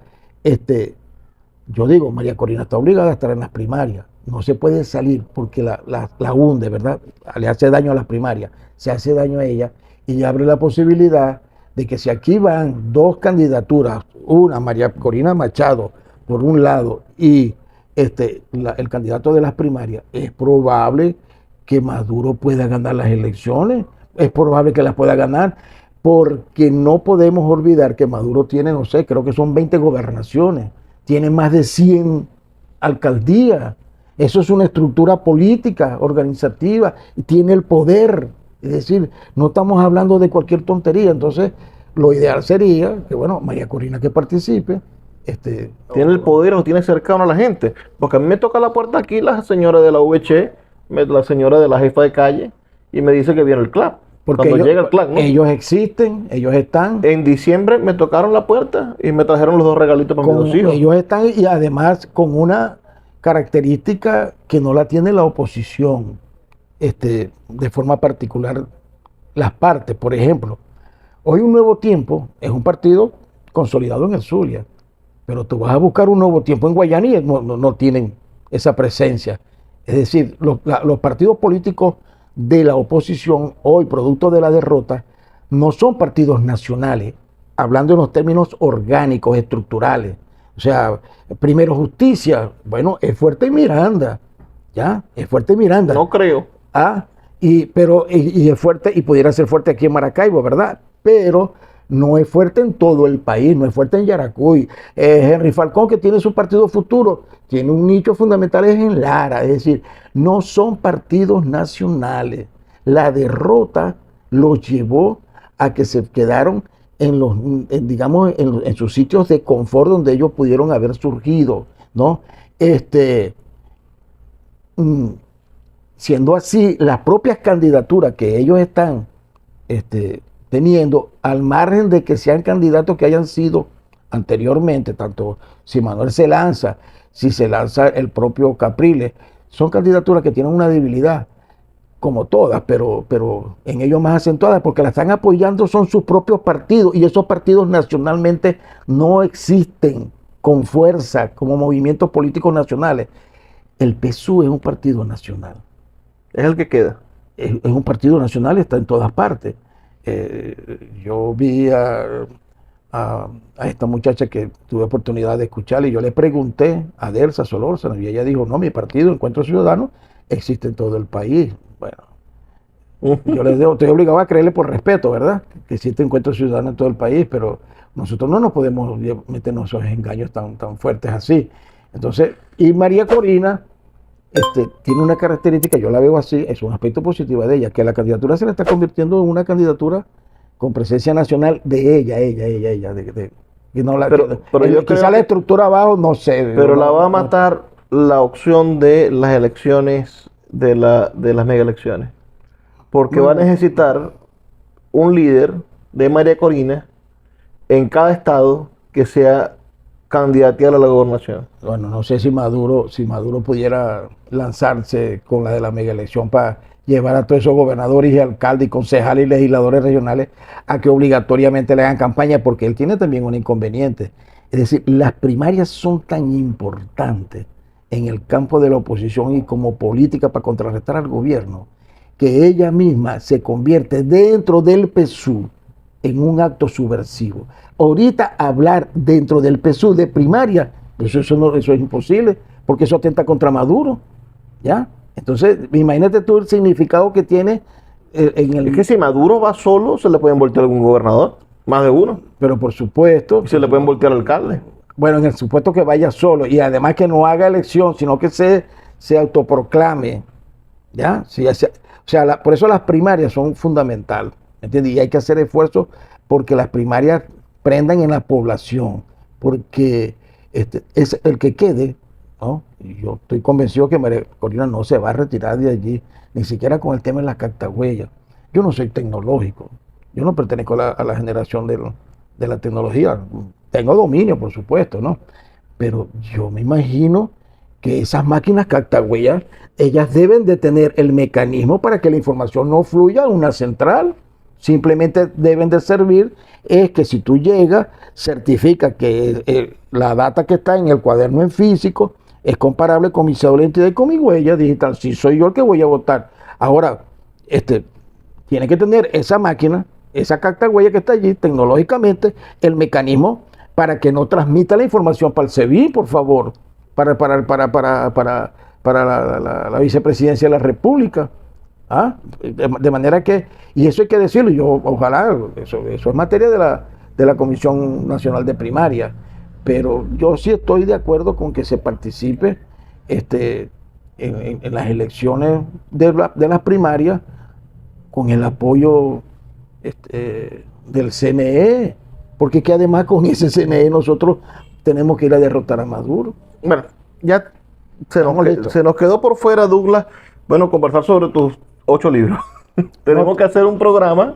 yo digo, María Corina está obligada a estar en las primarias. No se puede salir porque la hunde, ¿verdad? Le hace daño a las primarias, se hace daño a ella y abre la posibilidad de que si aquí van dos candidaturas, una María Corina Machado por un lado y el candidato de las primarias, es probable que Maduro pueda ganar las elecciones, es probable que las pueda ganar, porque no podemos olvidar que Maduro tiene, no sé, creo que son 20 gobernaciones, tiene más de 100 alcaldías. Eso es una estructura política, organizativa, y tiene el poder. Es decir, no estamos hablando de cualquier tontería. Entonces, lo ideal sería que, bueno, María Corina que participe. Tiene el poder o tiene cercano a la gente. Porque a mí me toca la puerta aquí la señora de la VC, la señora de la jefa de calle, y me dice que viene el CLAP. Porque Cuando llega el CLAP, ¿no? ellos existen, ellos están. En diciembre me tocaron la puerta y me trajeron los 2 regalitos para mis 2 hijos. Ellos están y además con una característica que no la tiene la oposición, de forma particular las partes. Por ejemplo, hoy Un Nuevo Tiempo es un partido consolidado en el Zulia, pero tú vas a buscar Un Nuevo Tiempo en Guayana y no tienen esa presencia. Es decir, los partidos políticos de la oposición hoy, producto de la derrota, no son partidos nacionales, hablando en los términos orgánicos, estructurales. O sea, primero Justicia, bueno, es Fuerte Miranda, ¿ya? Es Fuerte Miranda. No creo. Pero es fuerte, y pudiera ser fuerte aquí en Maracaibo, ¿verdad? Pero no es fuerte en todo el país, no es fuerte en Yaracuy. Henry Falcón, que tiene su partido Futuro, tiene un nicho fundamental es en Lara, es decir, no son partidos nacionales. La derrota los llevó a que se quedaron en sus sitios de confort donde ellos pudieron haber surgido, ¿no? Siendo así, las propias candidaturas que ellos están teniendo, al margen de que sean candidatos que hayan sido anteriormente, tanto si Manuel se lanza, si se lanza el propio Capriles, son candidaturas que tienen una debilidad. como todas, pero en ellos más acentuadas, porque la están apoyando son sus propios partidos, y esos partidos nacionalmente no existen con fuerza como movimientos políticos nacionales. El PSUV es un partido nacional. Es el que queda. Es un partido nacional y está en todas partes. Yo vi a esta muchacha que tuve oportunidad de escuchar y yo le pregunté a Delsa Solórzano y ella dijo, no, mi partido, Encuentro Ciudadano, existe en todo el país. Bueno, yo estoy obligado a creerle por respeto, ¿verdad? Que existe Encuentro Ciudadano en todo el país, pero nosotros no nos podemos meternos esos engaños tan fuertes así. Entonces, y María Corina tiene una característica, yo la veo así, es un aspecto positivo de ella, que la candidatura se le está convirtiendo en una candidatura con presencia nacional de ella, y no pero yo quizá la estructura abajo, no sé. Pero la va a matar la opción de las elecciones, de las mega elecciones. Porque va a necesitar un líder de María Corina en cada estado que sea candidatear a la gobernación. Bueno, no sé si Maduro pudiera lanzarse con la de la mega elección para llevar a todos esos gobernadores y alcaldes y concejales y legisladores regionales a que obligatoriamente le hagan campaña, porque él tiene también un inconveniente. Es decir, las primarias son tan importantes en el campo de la oposición y como política para contrarrestar al gobierno, que ella misma se convierte dentro del PSUV en un acto subversivo. Ahorita hablar dentro del PSUV de primaria, pues eso es imposible, porque eso atenta contra Maduro, ¿ya? Entonces, imagínate tú el significado que tiene en el... Es que si Maduro va solo, se le pueden voltear algún gobernador, más de uno. Pero por supuesto... Y se le pueden voltear al alcalde. Bueno, en el supuesto que vaya solo, y además que no haga elección, sino que se autoproclame, ¿ya? Sí, o sea, por eso las primarias son fundamentales, ¿me entiendes? Y hay que hacer esfuerzos porque las primarias prendan en la población, porque es el que quede, ¿no? Y yo estoy convencido que María Corina no se va a retirar de allí, ni siquiera con el tema de las cactagüeyas. Yo no soy tecnológico, yo no pertenezco a la generación de la tecnología. Tengo dominio, por supuesto, ¿no? Pero yo me imagino que esas máquinas cactagüeyas, ellas deben de tener el mecanismo para que la información no fluya a una central. Simplemente deben de servir, es que si tú llegas, certifica que la data que está en el cuaderno en físico es comparable con mi cédula de identidad y con mi huella digital. Si soy yo el que voy a votar. Ahora, tiene que tener esa máquina, esa cactagüeya que está allí, tecnológicamente, el mecanismo para que no transmita la información para el SEBIN, por favor, para la vicepresidencia de la República. ¿Ah? De manera que, y eso hay que decirlo, yo ojalá, eso es materia de la Comisión Nacional de Primaria, pero yo sí estoy de acuerdo con que se participe en las elecciones de las primarias con el apoyo del CNE, porque que además con ese CNE nosotros tenemos que ir a derrotar a Maduro. Bueno, ya se nos quedó por fuera, Douglas, bueno, conversar sobre tus 8 libros. Tenemos que hacer un programa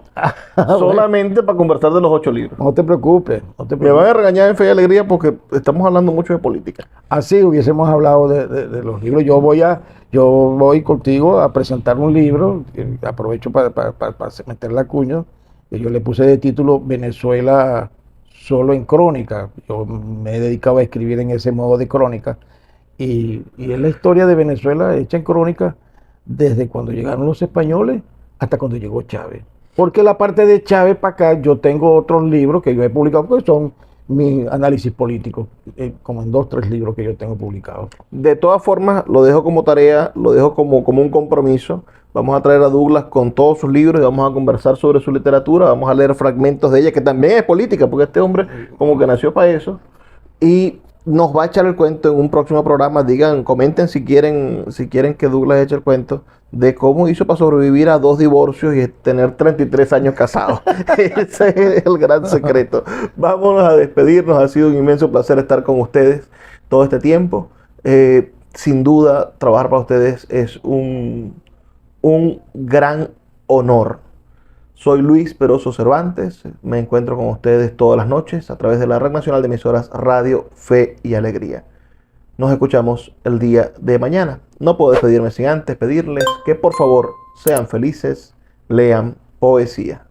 solamente para conversar de los 8 libros. No te preocupes, Me van a regañar en Fe y Alegría porque estamos hablando mucho de política. Así hubiésemos hablado de los libros. Yo voy contigo a presentar un libro, aprovecho para meter la cuña, que yo le puse de título Venezuela solo en crónica. Yo me he dedicado a escribir en ese modo de crónica y es la historia de Venezuela hecha en crónica desde cuando llegaron los españoles hasta cuando llegó Chávez. Porque la parte de Chávez para acá, yo tengo otros libros que yo he publicado, que son mi análisis político, como en 2 o 3 libros que yo tengo publicados. De todas formas, lo dejo como tarea, lo dejo como un compromiso. Vamos a traer a Douglas con todos sus libros y vamos a conversar sobre su literatura, vamos a leer fragmentos de ella, que también es política, porque este hombre como que nació para eso. Y nos va a echar el cuento en un próximo programa. Digan, comenten si quieren que Douglas eche el cuento de cómo hizo para sobrevivir a 2 divorcios y tener 33 años casados. Ese es el gran secreto. Vámonos a despedirnos. Ha sido un inmenso placer estar con ustedes todo este tiempo. Sin duda, trabajar para ustedes es un gran honor. Soy Luis Peroso Cervantes, me encuentro con ustedes todas las noches a través de la Red Nacional de Emisoras Radio Fe y Alegría. Nos escuchamos el día de mañana. No puedo despedirme sin antes pedirles que por favor sean felices, lean poesía.